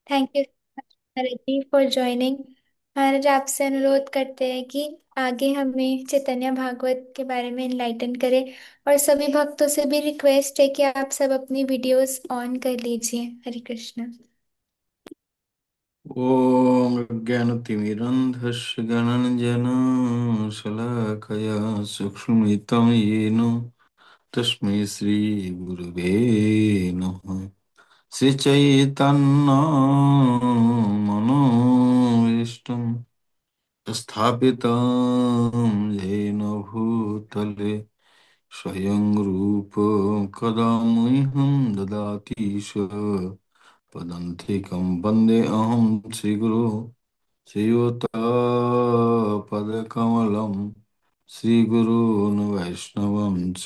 Thank you ji for joining. Maharaj आपसे अनुरोध करते हैं कि आगे हमें चैतन्य भागवत के बारे में इनलाइटन करें। और सभी भक्तों से भी रिक्वेस्ट है कि आप सब अपनी वीडियोस ऑन कर लीजिए। हरे कृष्ण। ॐ अज्ञानतिमिरन्धस्य गणञ्जनशलाकया सूक्ष्ममितं येन तस्मै श्रीगुरुवे नमः। श्रीचैतन्यमनोभीष्टं स्थापितं येन भूतले स्वयं रूप कदा मह्यं ददाति स पदन्तिकं वन्देऽहं श्रीगुरो श्रीयुतपदकमलं श्रीगुरून् वैष्णवं च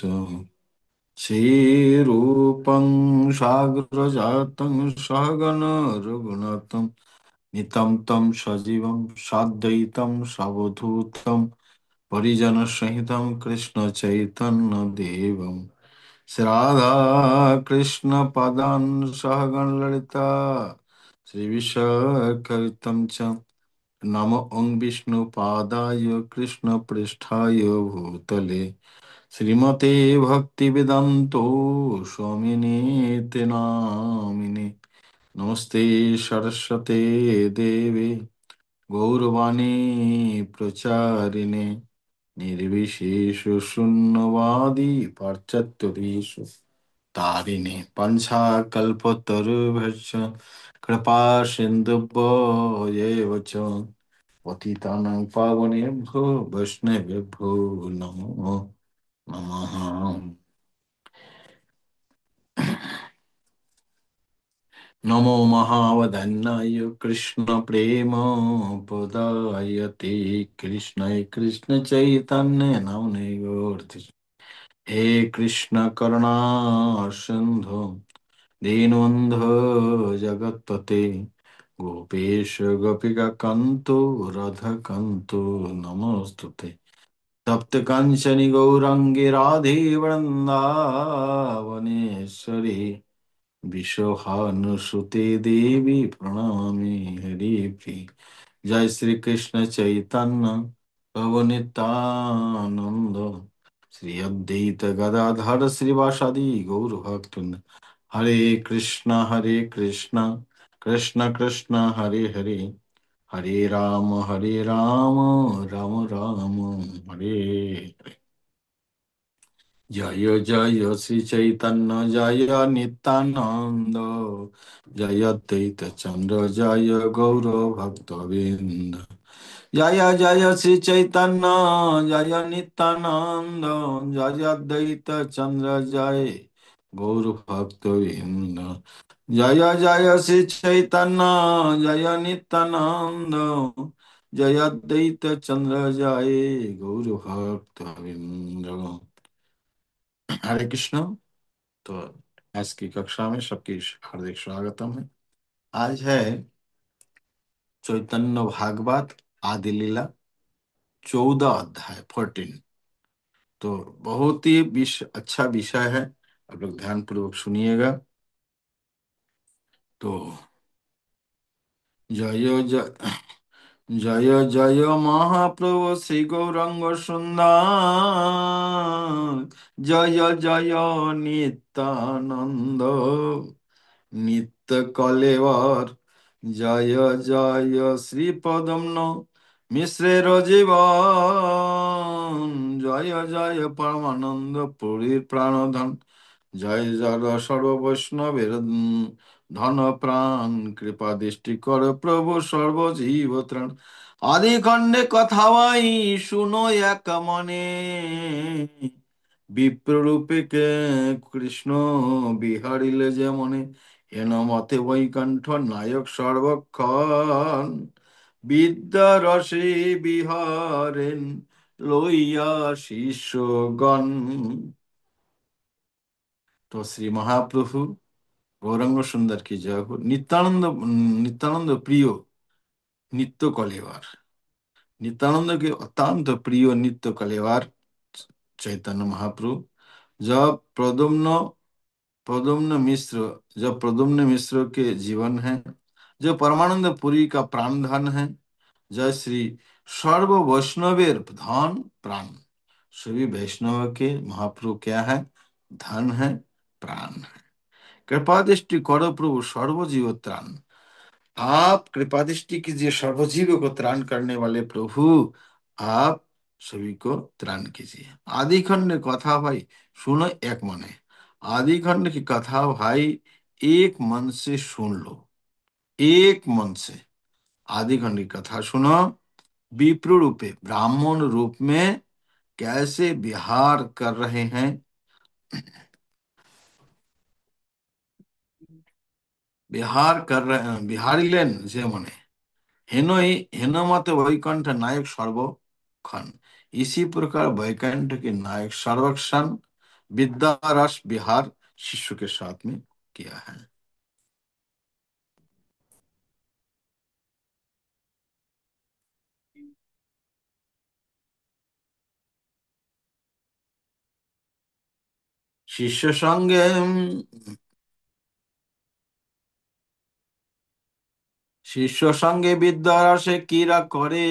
श्रीरूपं साग्रजातं सहगण रघुनाथं नितं तं सजीवं साद्वैतं सावधूतं परिजनसहितं कृष्णचैतन्यदेवं श्रीराधा कृष्ण पदान् सहगण ललिता श्रीविशाखरितं च नमो ओं विष्णुपादाय कृष्णपृष्ठाय भूतले श्रीमते भक्तिवेदान्तो स्वामिनेति नामिने नमस्ते सरस्वते देवे गौरवाणी प्रचारिणे निर्विशेष शून्यवादी पाश्चात्यदेशु तारिणे पंचाकल्पतरुभ्यश्च कृपा सिन्धुभ्यो च पतितानां पावनेभ्यो वैष्णवेभ्यो नमो नमः। नमो महावदन्नाय कृष्ण प्रेम प्रदायते कृष्णाय कृष्ण चैतन्य नामने गौरति। हे कृष्ण करुणा सिंधु दीनबन्धो जगत्पते गोपेश गोपिका कांतो राधा कांतो नमोस्तुते। तप्त कांचनि गौरांगी राधे वृंदावनेश्वरी विश्वभानुसुते देवी प्रणमामि हरिप्रिय। जय श्री कृष्ण चैतन्य प्रभु नित्यानंद श्री अद्वैत गदाधर श्रीवासादि गौर भक्तवृंद। हरे कृष्ण कृष्ण कृष्ण हरे हरे हरे राम राम राम हरे हरे। जय जय श्री चैतन्य जय नित्यानंद जय अद्वैत चंद्र जय गौर भक्तविंद। जय जय श्री चैतन्य जय नित्यानंद जय अद्वैत चंद्र जय गौर भक्तविंद। जय जय श्री चैतन्य जय नित्यानंद जय अद्वैत चंद्र जय गौर भक्तविंद। हरे कृष्ण। तो आज की कक्षा में सबकी हार्दिक स्वागतम है। आज है चैतन्य भागवत आदि लीला 14 अध्याय 14। तो बहुत ही अच्छा विषय है, आप लोग ध्यान पूर्वक सुनिएगा। तो जय जय जय जय महाप्रभु श्री गौरंग सुंदर जय जय नित्यानंद नित्य कलेवर जय जय श्री पदम्न मिश्रेर जीवन जय जय परमानंद पुरी प्राणधन जय जय सर्व वैष्णवेर धन प्राण कृपा दृष्टि कर प्रभु सर्वजीव ত্রাণ। आदि खंडे कथावाई सुनो এক মনে বিপ্ররূপে কে কৃষ্ণ বিহারিলে যেমনে হেন মতে বৈকুণ্ঠ নায়ক সর্বক্ষণ বিদ্যা রসে বিহারেন লইয়া শিষ্যগণ। तो श्री महाप्रभु गौरंग सुंदर की जय हो। नित्यानंद नित्यानंद प्रिय नित्य कलेवार नित्यानंद के अत्यंत प्रिय नित्य कलेवार चैतन्य महाप्रभु जब प्रद्युम्न प्रद्युम्न मिश्र के जीवन है, जो परमानंद पुरी का प्राण धन है। जय श्री सर्व वैष्णवेर धन प्राण। सभी वैष्णव के महाप्रभु क्या है? धन है, प्राण है। कृपा दृष्टि करो प्रभु सर्वजीव त्राण। आप कृपा दृष्टि कीजिए सर्वजीव को त्राण करने वाले प्रभु। आप सभी को त्राण कीजिए। आदि खंड कथा भाई सुनो एक मने। आदि खंड की कथा भाई एक मन से सुन लो, एक मन से। आदि खंड की कथा सुनो। विप्र रूपे ब्राह्मण रूप में कैसे विहार कर रहे हैं। विहार कर रहे, बिहारी लेन जे मने हेनोई हेनमत वैकुंठ नायक सर्वक्षण। इसी प्रकार वैकुंठ के नायक सर्वक्षण विद्या रस विहार शिष्य के साथ में किया है। शिष्य संगे শিষ্য সঙ্গে বিদ্যারসে ক্রীড়া করে,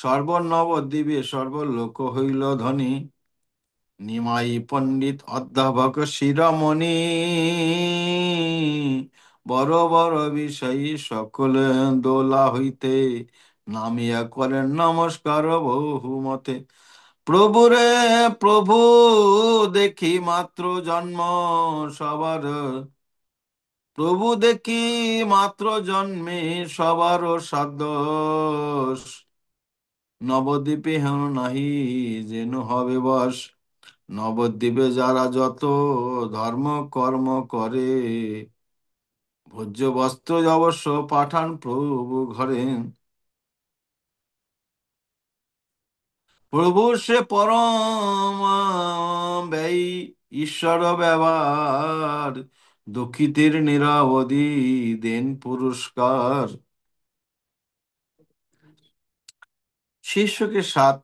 সর্বনবদ্বীপে সর্বলোক হইল ধনী। নিমাই পণ্ডিত অধ্যাপক শিরোমণি, বড় বড় বিষয়ী সকলে দোলা হইতে, নামিয়া করেন নমস্কার বহুমতে। প্রভুরে প্রভু দেখি মাত্র জন্ম সবার, প্রভু দেখি মাত্র জন্মে সবারও সাধ্য। নবদ্বীপে হেন নাহি যেন হবে বস, নবদ্বীপে যারা যত ধর্ম কর্ম করে, ভোজ্য বস্ত্র অবশ্য পাঠান প্রভু ঘরে। প্রভু সে পরম ব্যয়ী ঈশ্বর ব্যবহার, দুঃখিতের নিরবধি দেন পুরস্কার। शिष्य के साथ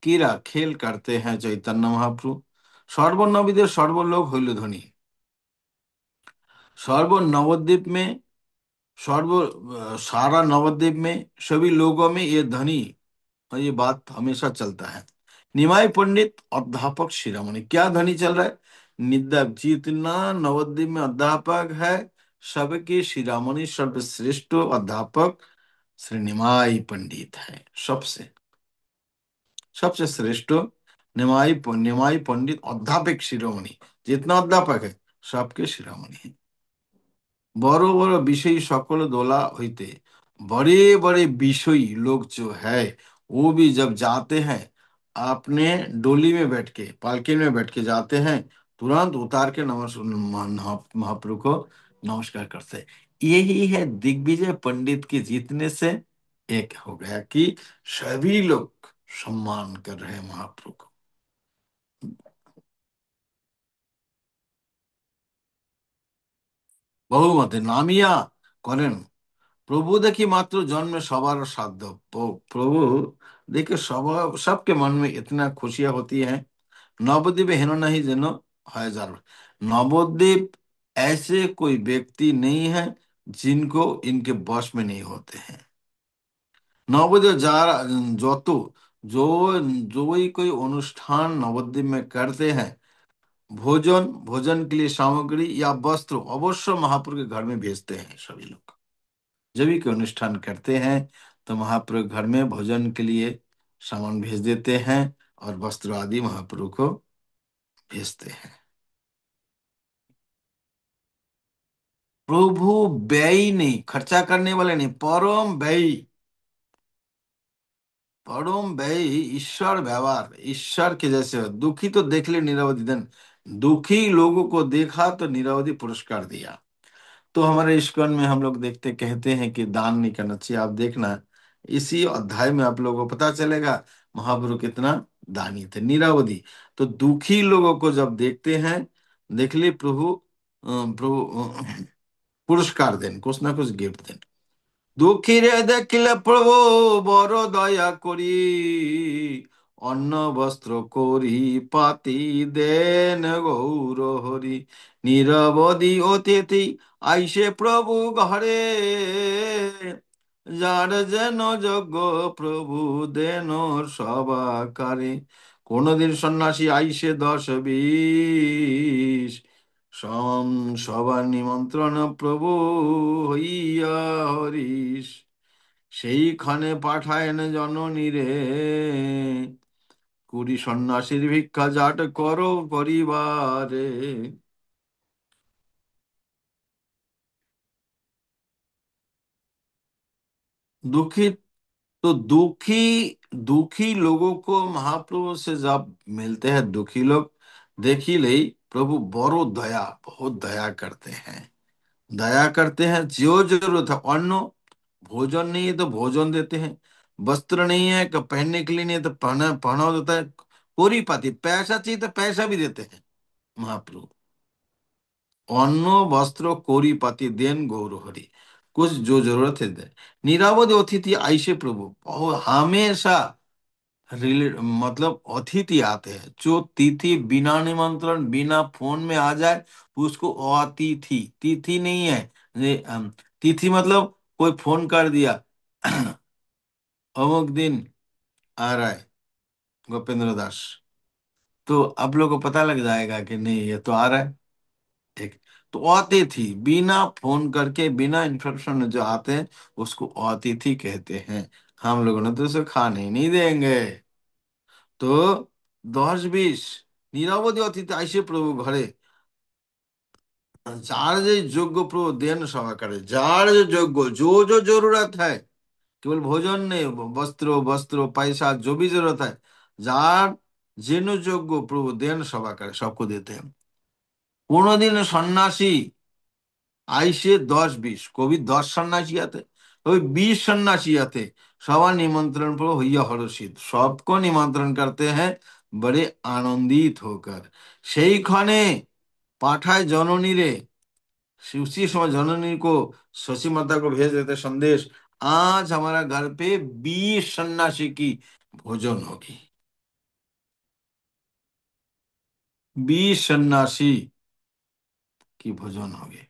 कीड़ा खेल करते हैं चैतन्य महाप्रभु। सर्वनवीদের सर्वलोक হইল ধ্বনি। सर्व नवद्वीप में सर्व सारा नवद्वीप में सभी लोगों में ये ध्वनि और ये बात हमेशा चलता है। निमाई पंडित अध्यापक शिरोमणि, क्या ध्वनि चल रहा है? निद्रा जितना नवद्वीप में अध्यापक है, सबके शिरोमणि सर्वश्रेष्ठ अध्यापक श्री निमाई पंडित है। सबसे सबसे श्रेष्ठ निमाई पंडित अध्यापक शिरोमणि। जितना अध्यापक है सबके शिरोमणि है। बड़ो बड़ो विषयी सकल दोला होते, बड़े बड़े विषयी लोग जो है वो भी जब जाते हैं अपने डोली में बैठ के, पालकी में बैठ के जाते हैं, तुरंत उतार के महाप्रभु को नमस्कार करते हैं। यही है दिग्विजय पंडित के जीतने से एक हो गया कि सभी लोग सम्मान कर रहे हैं महाप्रभु को। বহুমতে নামিয়া করেন प्रभु देखी मात्र जन्म सवार साध्य। प्रभु देखे सब सबके मन में इतना खुशियां होती हैं। नवद्वीप हेनो नहीं जेनो हजार। नवद्वीप ऐसे कोई व्यक्ति नहीं है जिनको इनके वश में नहीं होते हैं। नवद्वीप जा जो तो जो जो ही कोई अनुष्ठान नवद्वीप में करते हैं, भोजन भोजन के लिए सामग्री या वस्त्र अवश्य महाप्रभु के घर में भेजते हैं सभी लोग। जब भी कोई अनुष्ठान करते हैं तो महाप्रभु घर में भोजन के लिए सामान भेज देते हैं और वस्त्र आदि महाप्रभु को भेजते हैं। प्रभु व्ययी नहीं, खर्चा करने वाले नहीं, परम व्ययी। परम व्ययी ईश्वर व्यवहार, ईश्वर के जैसे हो। दुखी तो देख ले निरवधि धन, दुखी लोगों को देखा तो निरवधि पुरस्कार दिया। तो हमारे इस्कॉन में हम लोग देखते कहते हैं कि दान नहीं करना चाहिए। आप देखना इसी अध्याय में आप लोगों को पता चलेगा महाप्रभु कितना दानी थे, निरवधि। तो दुखी लोगों को जब देखते हैं, देख लिए प्रभु प्रभु पुरस्कार दें, कुछ ना कुछ गिफ्ट दें। दुखी रे देखले प्रभु बड़ दया करी, অন্ন বস্ত্র করি পাতি দেন গৌর হরি। নিরবধি অতিথি আইসে প্রভু ঘরে, যার যেন যোগ্য প্রভু দেন সবাকারে। কোনদিন সন্ন্যাসী আইসে 10-20, সবার নিমন্ত্রণ প্রভু হইয়া হরিশ। সেইখানে পাঠায়েন জননীরে, কুড়ি সন্ন্যাসীর ভিক্ষা জাট করো পরিবারে। दुखी, तो दुखी लोगों को महाप्रभु से जब मिलते हैं दुखी लोग, देख ही ले प्रभु बड़ो दया, बहुत दया करते हैं। दया करते हैं, जो जरूरत है अन्न, भोजन नहीं है तो भोजन देते हैं, वस्त्र नहीं है कि पहनने के लिए नहीं है तो पहना देता है, पूरी पाती पैसा चाहिए तो पैसा भी देते हैं महाप्रभु। अन्न वस्त्र कोरी पाती देन गौर हरि, कुछ जो जरूरत है दे। निरावधि अतिथि ऐसे प्रभु और हमेशा मतलब अतिथि आते हैं। जो तिथि बिना निमंत्रण बिना फोन में आ जाए उसको अतिथि, तिथि नहीं है ये, तिथि मतलब कोई फोन कर दिया अमुक दिन आ रहा है गोपेंद्र दास, तो आप लोग को पता लग जाएगा कि नहीं ये तो आ रहा है। ठीक, तो अतिथि बिना फोन करके बिना इंस्ट्रक्शन जो आते हैं उसको अतिथि कहते हैं। हम लोगों ने तो उसे खाने ही नहीं देंगे। তো 10-20 নিরবধি অতিথি আইসে প্রভু ঘরে, যার যে যোগ্য প্রভু দেন সহকারে, যার যে যোগ্য जो जरूरत है, केवल भोजन नहीं, वस्त्र वस्त्र पैसा जो भी जरूरत है, যার যেন যোগ্য প্রভু দেন সবাকারে, सबको देते हैं। কোনদিন সন্ন্যাসী आइसे 10-20, कभी 10 सन्यासी आते, कभी 20 सन्यासी आते, सवा निमंत्रण पर हुआ हर्षित, सबको निमंत्रण करते हैं बड़े आनंदित होकर। সেইখানে पाठाए जननी रे, उसी समय जननी को, शशि माता को भेज देते संदेश, आज हमारा घर पे 20 सन्यासी की भोजन होगी। 20 सन्यासी की भोजन होगी।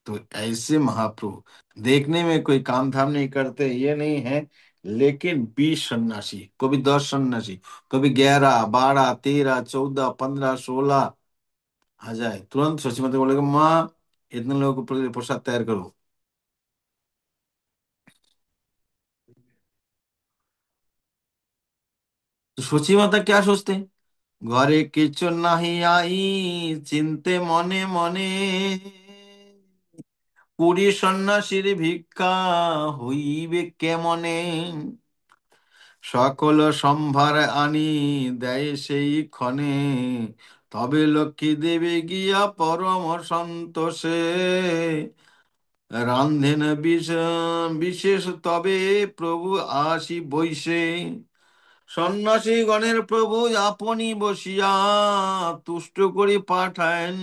तो ऐसे महाप्रभु देखने में कोई काम धाम नहीं करते ये नहीं है, लेकिन 20 सन्यासी, कभी 10 सन्यासी, कभी 11, 12, 13, 14, 15, 16 आ जाए, तुरंत शची माता बोलेगा माँ इतने लोगों को प्रसाद तैयार करो। तो शची माता क्या सोचते हैं, घरे किच्छु नहीं आई चिंते मने मने, পুরী সন্ন্যাসীর ভিক্ষা হইবে কেমনে, সকল সম্ভার আনি দেয় সেই ক্ষণে, তবে লক্ষ্মী দেবী গিয়া পরম সন্তোষে, রান্ধেন বিশেষ তবে প্রভু আসি বৈশে, সন্ন্যাসী গণের প্রভু আপনি বসিয়া তুষ্ট করি পাঠায়েন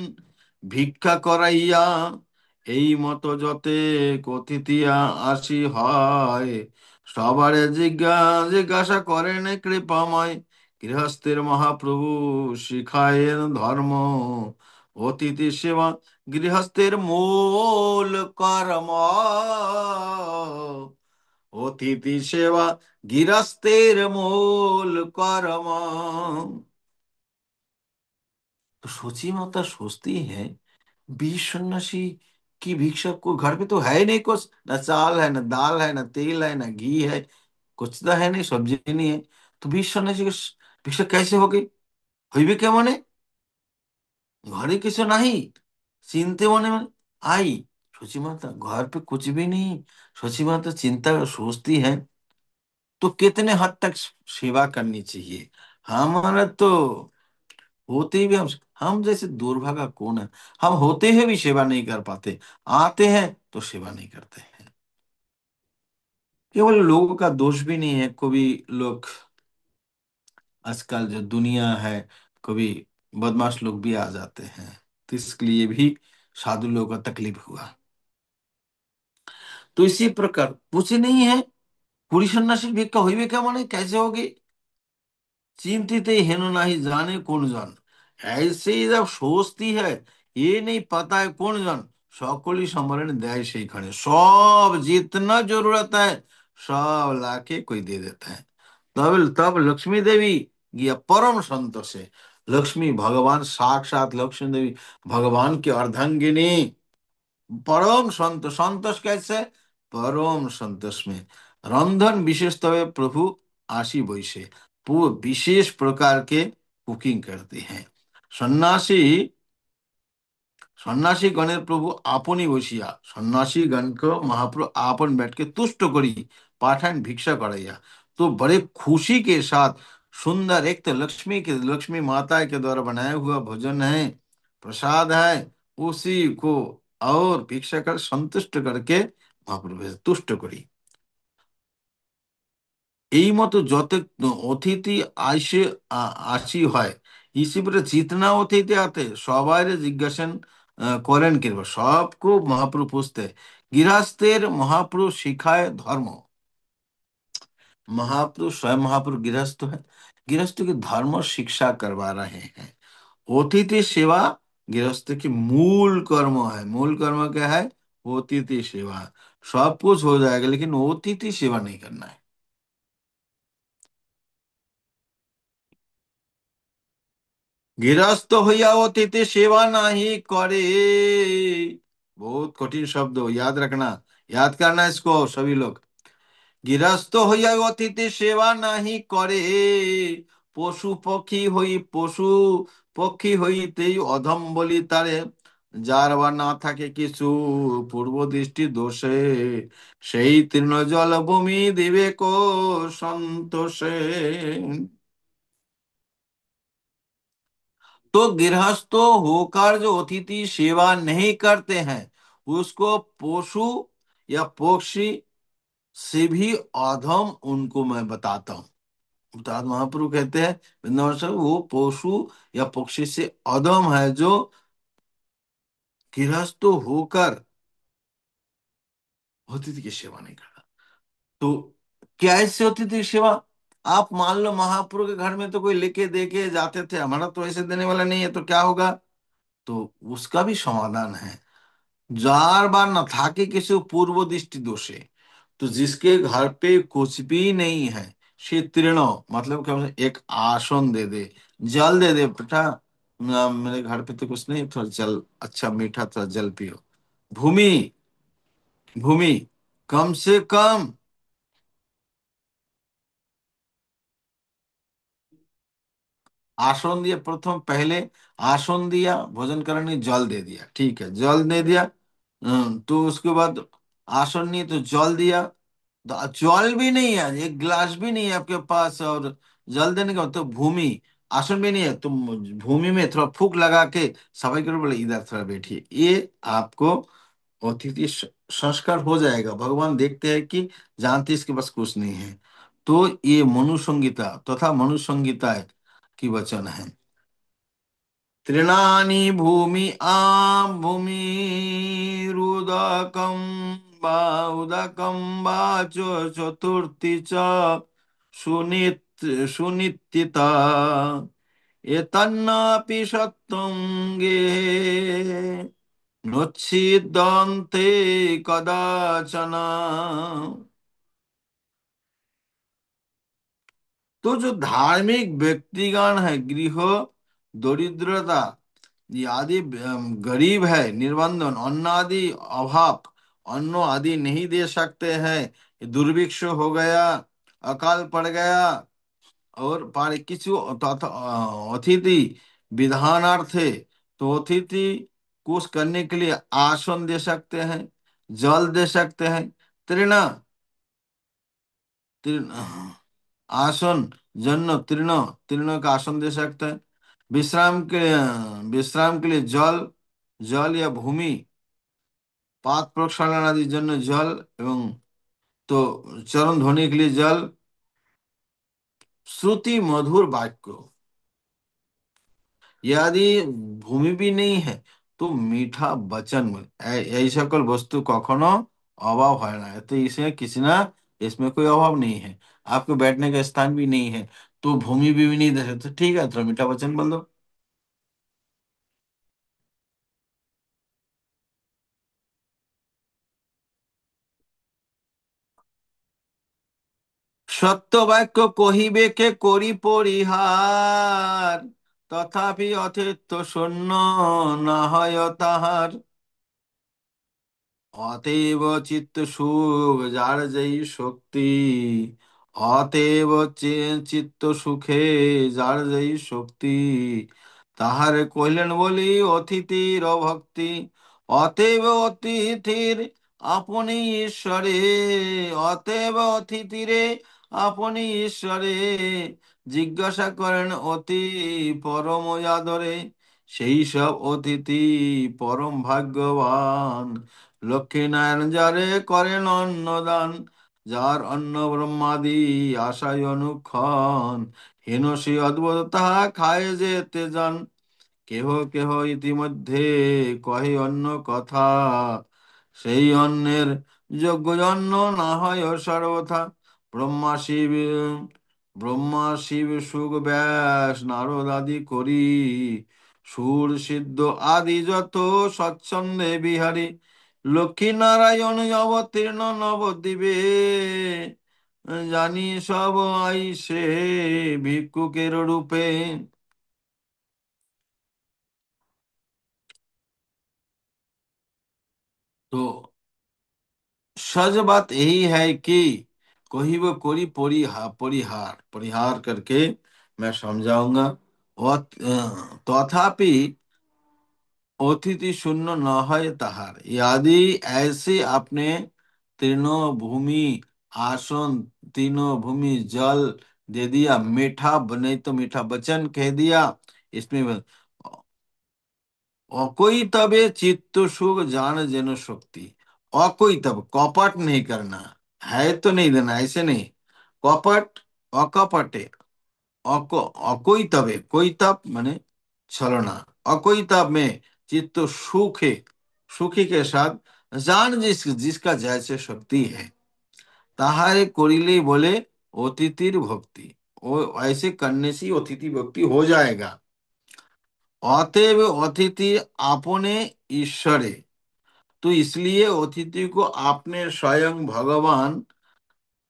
ভিক্ষা করাইয়া, এই মতো যতে কথিতিয়া আসি হয়, সবারে জিজ্ঞাসা করেন কৃপাময়, গৃহস্থের মহাপ্রভু শিখায়েন ধর্ম, অতিথি সেবা গৃহস্থের মূল কর্ম, অতিথি সেवा गृहस्थेर मूल कर्म। तो सोची माता सोचती है 20 सन्यासी की भिक्षा, को घर पे तो है ही नहीं कुछ, ना चाल है ना दाल है ना तेल है ना घी है, कुछ तो है नहीं, सब्जी नहीं है, तो 20 सन्यासी की भिक्षा कैसे होगी, हुई भी क्या मने, घरे किसी नहीं, चिंते मने मने आई। सोची माता घर पे कुछ भी नहीं, सोची माता चिंता सोचती है तो कितने हद तक सेवा करनी चाहिए। हमारा तो होते ही भी हम जैसे दुर्भागा कौन है, हम होते हुए भी सेवा नहीं कर पाते, आते हैं तो सेवा नहीं करते हैं। केवल लोगों का दोष भी नहीं है, कभी लोग आजकल जो दुनिया है, कभी बदमाश लोग भी आ जाते हैं, तो इसके लिए भी साधु लोगों को तकलीफ हुआ। तो इसी प्रकार पूछे नहीं है, पूरी सन्यासी भिक्षा हुई भी क्या माने कैसे होगी, चिंतित ही हेनु नहीं जाने कौन जन। ऐसे ही जब सोचती है, ये नहीं पता है कौन जन, সকলই সম্বরণ দেয় সেইখানে, सब जितना जरूरत है सब लाके कोई दे देता है। तब लक्ष्मी देवी ये परम संतोष है। लक्ष्मी भगवान साक्षात लक्ष्मी देवी भगवान की अर्धांगिनी, परम संतोष। संतोष कैसे? परम संतोष में रंधन विशेषतः प्रभु आशी वैसे वो विशेष प्रकार के कुकिंग करते हैं। सन्यासी सन्यासी गणेर प्रभु आपनी बसिया सन्यासी गण को महाप्रभु आपन बैठ के तुष्ट करी पाठान भिक्षा कराइया। तो बड़े खुशी के साथ सुंदर, एक तो लक्ष्मी माता के द्वारा बनाया हुआ भोजन है, प्रसाद है, उसी को और भिक्षा कर संतुष्ट करके महाप्रभु तुष्ट करी। এই মতো যত অতিথি আইসে আসি হয়, ইসিবরে জিতনা অতিথি আতে সবাই জিজ্ঞাসেন করেন কিংবা सबको महाप्रभु पूछते हैं, गृहस्थेर महाप्रभु सिखाए धर्म। महाप्रभु स्वयं महाप्रभु गृहस्थ है, गृहस्थ की धर्म शिक्षा करवा रहे हैं। अतिथि सेवा गृहस्थ की मूल कर्म है। मूल कर्म क्या है? अतिथि सेवा। सब कुछ हो जाएगा लेकिन अतिथि सेवा नहीं करना है। गृहस्थ হইয়া অতিথি सेवा नहीं करे। बहुत कठिन शब्द हो, याद रखना, याद करना इसको सभी लोग। गृहस्थ হইয়া অতিথি सेवा नहीं करे, পশু পক্ষী হইতেই অধম বলি তারে, যার বা না থাকে কিছু পূর্ব দৃষ্টি দোষে, সেই তৃণজল ভূমি দিবে কো সন্তোষে। तो गृहस्थ होकर जो अतिथि सेवा नहीं करते हैं, उसको पशु या पक्षी से भी अधम उनको मैं बताता हूँ। उस्ताद महाप्रभु कहते हैं वृंदावन से वो पशु या पक्षी से अधम है जो गृहस्थ होकर अतिथि की सेवा नहीं करता। तो क्या ऐसे अतिथि की सेवा? आप मान लो महाप्रभु के घर में तो कोई लेके दे के जाते थे, हमारा तो ऐसे देने वाला नहीं है, तो क्या होगा? तो उसका भी समाधान है। जार बार न था कि किसी पूर्व दृष्टि दोषे, तो जिसके घर पे कुछ भी नहीं है, से तीर्ण, मतलब क्या बोलते हैं, एक आसन दे दे, जल दे दे, बेटा मेरे घर पे तो कुछ नहीं, थोड़ा जल, अच्छा मीठा थोड़ा जल पियो। भूमि भूमि कम से कम आसन दिया, प्रथम पहले आसन दिया, भोजन करने जल दे दिया, ठीक है, जल दे दिया। तो उसके बाद आसन नहीं तो जल दिया। तो जल भी नहीं है, एक गिलास भी नहीं है आपके पास, और जल देने का तो भूमि, आसन भी नहीं है, तो भूमि में थोड़ा फूक लगा के सफाई करो, बोले इधर थोड़ा बैठिए, ये आपको अतिथि संस्कार हो जाएगा। भगवान देखते हैं कि जानते इसके पास कुछ नहीं है। तो ये मनुसंगीता तथा मनुसंगीता की वचन है। तृणानि भूमि आं भूमिरुदकं वा उदकं वा चतुर्थी च सुनित्थिता, एतन्नापि सत्त्वं गेहे नोच्छिद्यन्ते कदाचन। तो जो धार्मिक व्यक्तिगण है, गृह दरिद्रता, ये आदि गरीब है, निर्बंधन, अन्न आदि अभाव, अन्न आदि नहीं दे सकते हैं, दुर्भिक्ष हो गया, अकाल पड़ गया, और पारे किचु तथा अतिथि विधानार्थे, तो अतिथि कुछ करने के लिए आसन दे सकते हैं, जल दे सकते हैं, तृण तृण आसन, जन्न तृण, तृण का आसन दे सकते हैं। विश्राम के लिए जल, जल या भूमि, पाद प्रक्षालन आदि जन्य जल, एवं तो चरण धोने के लिए जल, श्रुति मधुर वाक्य, यदि भूमि भी नहीं है तो मीठा वचन, এই সকল বস্তু কখনো অভাব হয় না। तो इसमें किसी ना, इसमें कोई अभाव नहीं है। आपको बैठने का स्थान भी नहीं है तो भूमि भी नहीं दे सकते, ठीक है, तो अमिताभ बच्चन बोल दो। সত্য বাক্য কহিবে কে করি পরিহার, তথাপি অথেত্য শূন্য না হয় তাহার। অতএব চিত্ত সুখ যার যেই শক্তি, অতএব চিত্ত সুখে যার যেই শক্তি, তাহারে কহিলেন বলি অতিথির অভক্তি। অতএব অতিথির আপনি ঈশ্বরে, অতএব অতিথিরে আপনি ঈশ্বরে জিজ্ঞাসা করেন অতি পরম আদরে। সেই সব অতিথি পরম ভাগ্যবান, লক্ষ্মীনারায়ণ যারে করেন অন্নদান। যার অন্ন ব্রহ্মাদি আশায় অনুক্ষণ, হেন সে অদ্ভুত তাহা খায় যেতে যান। কেহ কেহ ইতিমধ্যে কহে অন্য কথা, সেই অন্নের যোগ্য অন্ন না হয় সর্বথা। ব্রহ্মা শিব ব্রহ্মা শিব সুখ ব্যাস নারদ আদি করি, সুর সিদ্ধ আদি যত স্বচ্ছন্দে বিহারী। লক্ষ্মী নারায়ণ অবতীর্ণ নবদ্বীপে, জানি সব আইসে ভিক্ষুকের রূপে। तो सच बात यही है कि कोई वो कोई परिहार परिहार करके मैं समझाऊंगा। और तथापि अतिथि शून्य न है ताहार, यदि ऐसे आपने तीनों भूमि आसन, तीनों भूमि जल दे दिया, मीठा नहीं तो मीठा वचन कह दिया, इसमें অকই তবে চিত্ত সুখ जान যেন শক্তি। অকই তব कपट नहीं करना, है तो नहीं देना, ऐसे नहीं। कपट, अकपटे, अक अकोई तबे, कोई तब माने छलना। अकोई तब में चित्त सुखे, सुखी के साथ जान जिसका जैसे शक्ति है, ताहारे कोरिले बोले अतिथिर भक्ति। वो ऐसे करने से अतिथि भक्ति हो जाएगा। अतएव अतिथि आपने ईश्वरे, तो इसलिए अतिथि को आपने स्वयं भगवान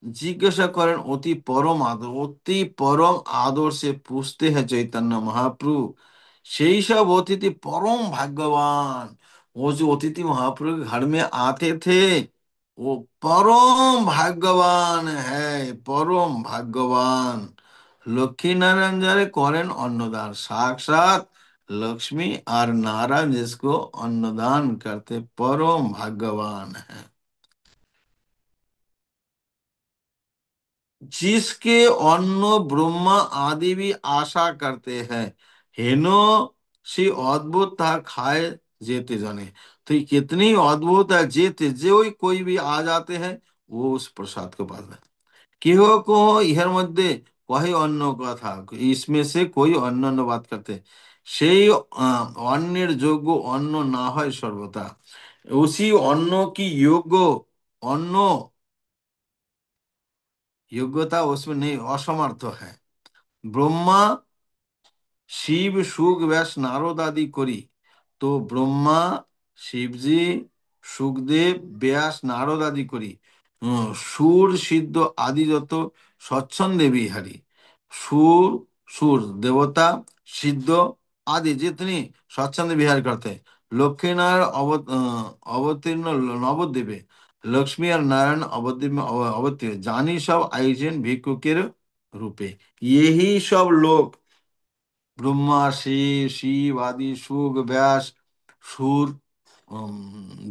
जिज्ञासा करें अति परम आदर, अति परम आदर से पूछते हैं चैतन्य महाप्रभु। সেই সব অতিথि परम भाग्यवान, वो जो अतिथि महाप्रभु के घर में आते थे, वो परम भाग्यवान है, परम भाग्यवान। लक्ष्मी नारायण जारे करें अन्नदान, साक्षात लक्ष्मी और नारायण जिसको अन्नदान करते परम भाग्यवान है। जिसके अन्न ब्रह्मा आदि भी आशा करते हैं, हेनो से अद्भुत था खाए जेते जने। तो ये कितनी अद्भुत है, जेते जो कोई भी आ जाते हैं वो उस प्रसाद को पाते हैं। কেহ কহ ইহার মধ্যে কহে অন্য কথা, इसमें से कोई অন্য অন্য বাত করতে, সেই অন্যের যোগ্য অন্ন না হয় সর্বদা। उसी অন্ন की योग्य অন্য योग्यता उसमें नहीं, असमर्थ है। ब्रह्मा शिव सुख व्यास नारद आदि करी, तो ब्रह्मा शिवजी सुखदेव व्यास नारद आदि करी সুর সিদ্ধ আদি যত স্বচ্ছন্দে বিহারী। সুর, সুर देवता, सिद्ध आदि जितनी स्वच्छंद विहार करते हैं। लक्ष्मी नारायण अवतीर्ण नवद्वीपे, लक्ष्मी और नारायण अवद्वीप में अवतीर्ण जानी सब आयोजन भिक्षुकेर रूपे। यही सब लोग ब्रह्मा शिव शिव आदि सुख व्यास सुर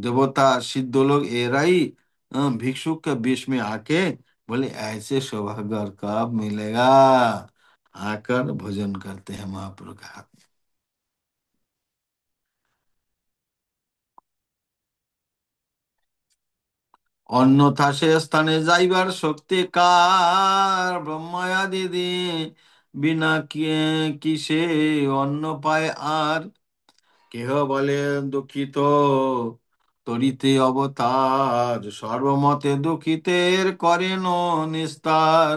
देवता सिद्ध लोग एराई भिक्षुक के बीच में आके बोले ऐसे सौभाग्य और कब मिलेगा, आकर भोजन करते हैं महाप्रभु का हाथ। অন্যথা সে স্থানে যাইবার শক্তি কার, ব্রহ্মায়াদি বিনা কিসে অন্ন পায় আর। কেহ বলে দুঃখিত তরিতে অবতার, সর্বমতে দুঃখিতের করেন নিস্তার।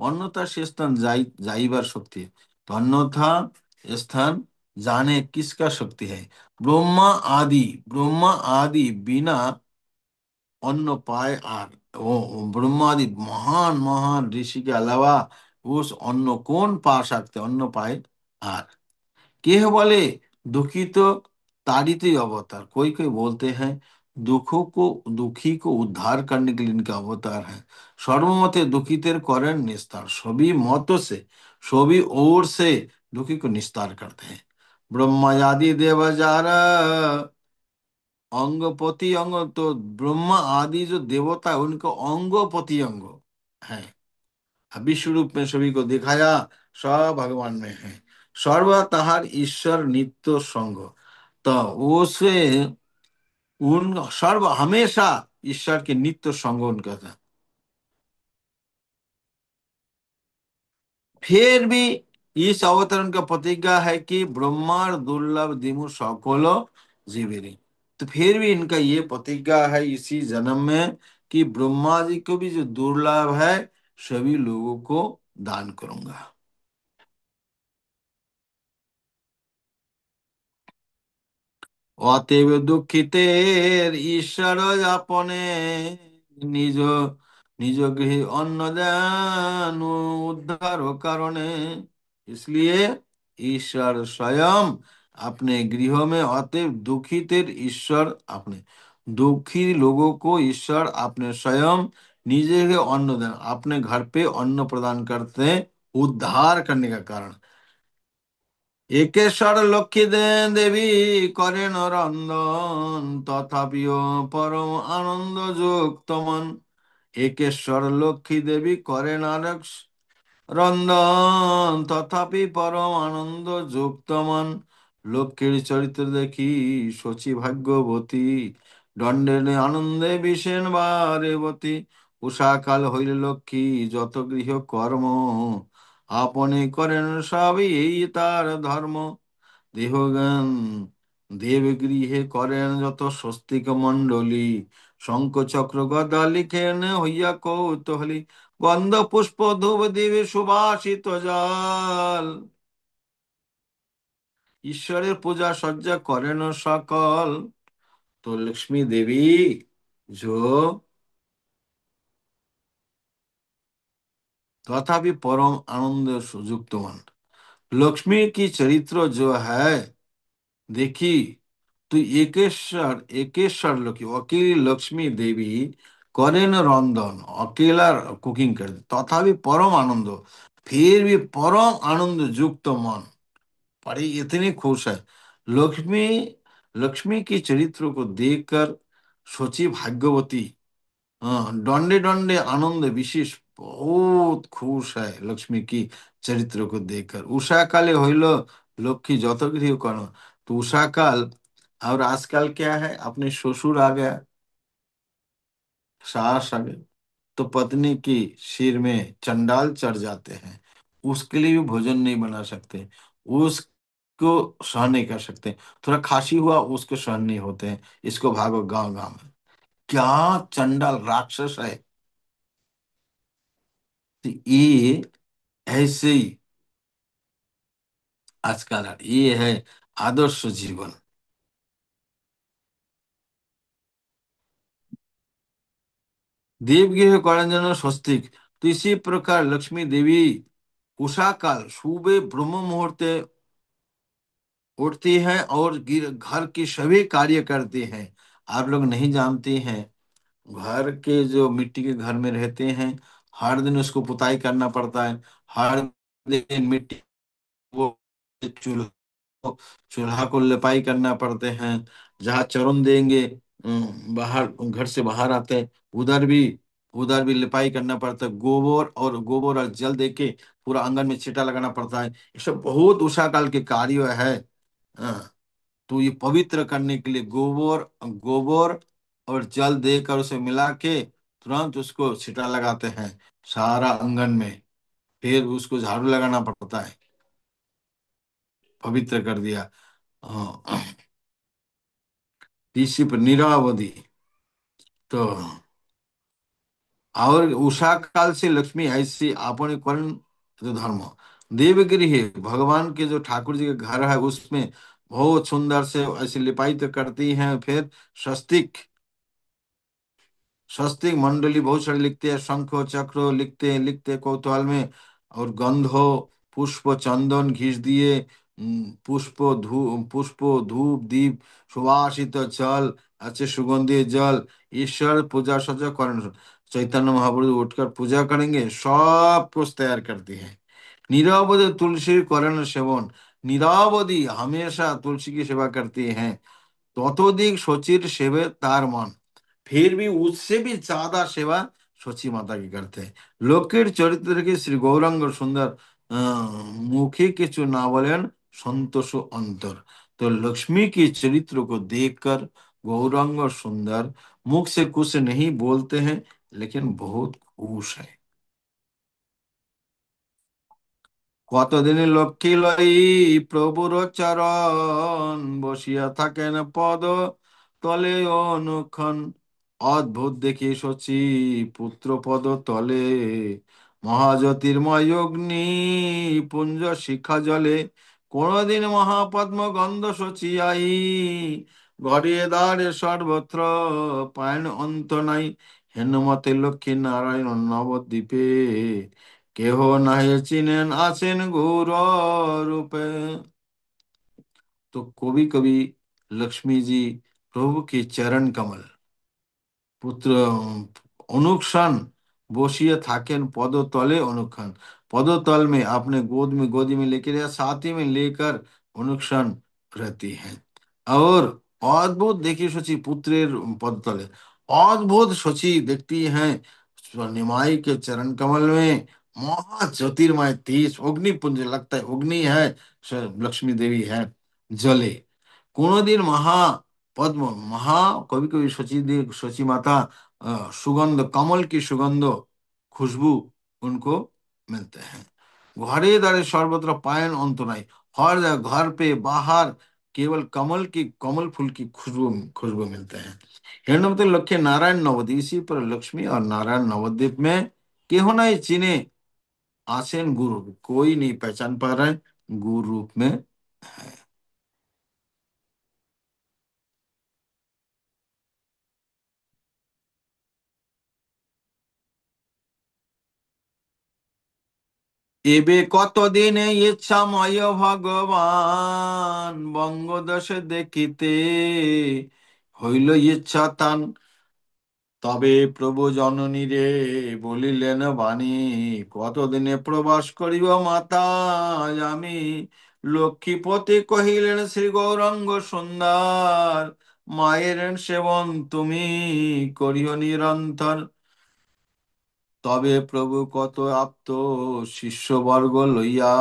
अन्यथा से स्थान जाइबार शक्ति है। तो अन्यथा स्थान जाने किसका शक्ति है? ब्रह्मा आदि, ब्रह्मा आदि बिना अन्न पाए आर, वो ब्रह्मा आदि महान महान ऋषि के अलावा उस अन्न कौन पा सकते, अन्न पाए आर? केह बोले दुखी तो ताड़ित ही अवतार, कोई कोई बोलते हैं दुखों को, दुखी को उद्धार करने के लिए इनका अवतार है। सर्वमते दुखितेर करें निस्तार, सभी मतों से, सभी ओर से दुखी को निस्तार करते हैं। ब्रह्मा आदि देव जारा अंग प्रति अंग, तो ब्रह्मा आदि जो देवता है उनको अंग प्रति अंग है, विश्व रूप में सभी को दिखाया, सब भगवान में है। सर्व तहार ईश्वर नित्य संग, तो उसे उन सर्व हमेशा ईश्वर के नित्य संग उनका था। फिर भी इस अवतरण का प्रतिज्ञा है कि ब्रह्मार दुर्लभ दिमु सकल जीवेरी, तो फिर भी इनका ये प्रतिज्ञा है इसी जन्म में कि ब्रह्मा जी को भी जो दुर्लभ है सभी लोगों को दान करूंगा। অতএব দুঃখিতের ঈশ্বর আপনে নিজ নিজ गृह अन्न दान उद्धार कारणे, इसलिए ईश्वर स्वयं अपने गृह में, अतएव दुखितेर ईश्वर अपने, दुखी लोगों को ईश्वर अपने स्वयं निजे के अन्न दान, अपने घर पे अन्न प्रदान करते हैं उद्धार करने का कारण। একেশ্বর লক্ষ্মী দেবী করেন রন্ধন, তথাপিও পরম আনন্দ যুক্ত মন। একেশ্বর লক্ষ্মী দেবী করেন আরক্ষ রন্ধন, তথাপি পরম আনন্দ যুক্ত মন। লক্ষ্মীর চরিত্র দেখি শচী ভাগ্যবতী, দণ্ডে আনন্দে বিষেণ বারেবতী। উষাকাল হইল লক্ষ্মী যত গৃহ কর্ম, আপনি করেন সবই এই তার ধর্ম। দেহজ্ঞান দেবগৃহে করেন যত স্বস্তিক মণ্ডলী, শঙ্খ চক্র গদা লিখেন হইয়া কৌতূহলী। গন্ধ পুষ্প ধূপ দিবে সুবাসিত জল, ঈশ্বরের পূজা সজ্জা করেন সকল। तो लक्ष्मी देवी जो तथापि परम आनंद युक्त मन, लक्ष्मी की चरित्र जो है देखी, तो एकेश्वर एकेश्वर लक्ष्मी अकेली लक्ष्मी देवी करेन रंधन, अकेला कुकिंग कर, तथापि परम आनंद, फिर भी परम आनंद युक्त मन, बड़ी इतनी खुश है। लक्ष्मी, लक्ष्मी की चरित्र को देखकर सोची भाग्यवती, हाँ दंडे दंडे आनंद विशेष बहुत खुश है लक्ष्मी की चरित्र को देखकर। उषा काले होइल लक्ष्मी যত গৃহ কর্ম, तो उषा काल और आजकल क्या है, अपने ससुर आ गया, सास आ गई, तो पत्नी की सिर में चंडाल चढ़ जाते हैं, उसके लिए भी भोजन नहीं बना सकते, उसको सहन नहीं कर सकते, थोड़ा खांसी हुआ उसको सहन नहीं होते हैं, इसको भागो गांव गांव में। क्या चंडाल राक्षस है। तो ये ऐसे ही आजकल ये है आदर्श जीवन। देवगृह करण स्वस्तिक, तो इसी प्रकार लक्ष्मी देवी उषा काल सुबह ब्रह्म मुहूर्ते उठती है और घर की सभी कार्य करती हैं। आप लोग नहीं जानते हैं, घर के जो मिट्टी के घर में रहते हैं, हर दिन उसको पुताई करना पड़ता है, हर दिन मिट्टी वो चूल्हा चूल्हा को लिपाई करना पड़ते हैं। जहाँ चरण देंगे, बाहर घर से बाहर आते हैं, उधर भी उधर भी लिपाई करना पड़ता है, गोबर और जल दे के पूरा आंगन में छींटा लगाना पड़ता है। ये सब बहुत उषा काल के कार्य है। हाँ, तो ये पवित्र करने के लिए गोबर गोबर और जल देकर उसे मिला के तुरंत उसको छींटा लगाते हैं सारा आंगन में, फिर उसको झाड़ू लगाना पड़ता है, पवित्र कर दिया। हाँ, इसी पर निरावधि। तो और उषा काल से लक्ष्मी ऐसी आपने करण जो धर्म देवगिरी भगवान के जो ठाकुर जी के घर है उसमें बहुत सुंदर से ऐसे लिपाई तो करती हैं। फिर स्वस्तिक स्वस्तिक मंडली बहुत सारे लिखते हैं, शंख चक्र लिखते लिखते कौतूहल में। और गंधो पुष्प चंदन घिस दिए, पुष्प धूप दीप सुवासित जल, अच्छे सुगंधित जल, ईश्वर पूजा सजा करें। चैतन्य महाप्रभु उठकर पूजा करेंगे, सब कुछ तैयार करती है। निरवधि तुलसी करण सेवन, निरवधि हमेशा तुलसी की सेवा करती हैं। ततोधिक शचीर सेवे तार मन, फिर भी उससे भी ज्यादा सेवा शची माता की करते हैं। लोकेर चरित्र के श्री गौरांग सुंदर मुखे কিছু না বলেন संतोष अंतर। तो लक्ष्मी की चरित्र को देखकर गौरांग सुंदर मुख से कुछ नहीं बोलते हैं, लेकिन बहुत खुश है। কতদিন লক্ষ্মী লই প্রভুর চরণ, বসিয়া থাকেন পদ তলে অনুক্ষণ। অদ্ভুত দেখি শচী পুত্র পদ তলে, মহাজ্যোতির্ময় অগ্নি পুঞ্জ শিখা জলে। কোনদিন মহাপদ্ম গন্ধ শচিয়াই, ঘরে দ্বারে সর্বত্র পায়ন অন্ত নাই। হেনুমতে লক্ষ্মী নারায়ণ নবদ্বীপে, কেহ নাহি চিনেন আছেন গৌর रूपे। तो कभी कभी लक्ष्मी जी प्रभु के चरण कमल पुत्र अनुक्षण বসিয়ে থাকেন पदतले अनुक्षण। पदतल में अपने गोदी में लेकर या साथी में लेकर अनुक्षण रहती हैं। और अद्भुत देखी शची पुत्रेर पदतले, अद्भुत शची देखती हैं निमाई के चरण कमल में। महा ज्योतिर्मय तेज अग्निपुंज, लगता है अग्नि है, लक्ष्मी देवी है जले। कोनोदिन महा पद्म महा, कभी कभी शची माता सुगंध कमल की सुगंध खुशबू उनको मिलते हैं। घरे दारे सर्वत्र पायन अंत नहीं, हर जगह घर पे बाहर केवल कमल फूल की खुशबू खुशबू मिलते हैं। हिरण्यवती लक्ष्य नारायण नवद्वीप, इसी पर लक्ष्मी और नारायण नवद्वीप में केहो नहीं चीने आसेन गुरु, कोई नहीं पहचान पा रहे हैं गुरु रूप में है। এবে কতদিনে ইচ্ছাময় ভগবান, বঙ্গদেশে দেখিতে হইল ইচ্ছা তান। তবে প্রভু জননীরে বলিলেন বাণী, কতদিনে প্রবাস করিব মাতা আমি। লক্ষ্মীপতি কহিলেন শ্রী গৌরাঙ্গ সুন্দর, মায়ের সেবন তুমি করিও নিরন্তর। তবে প্রভু কত আপ্ত শিষ্যবর্গ লইয়া,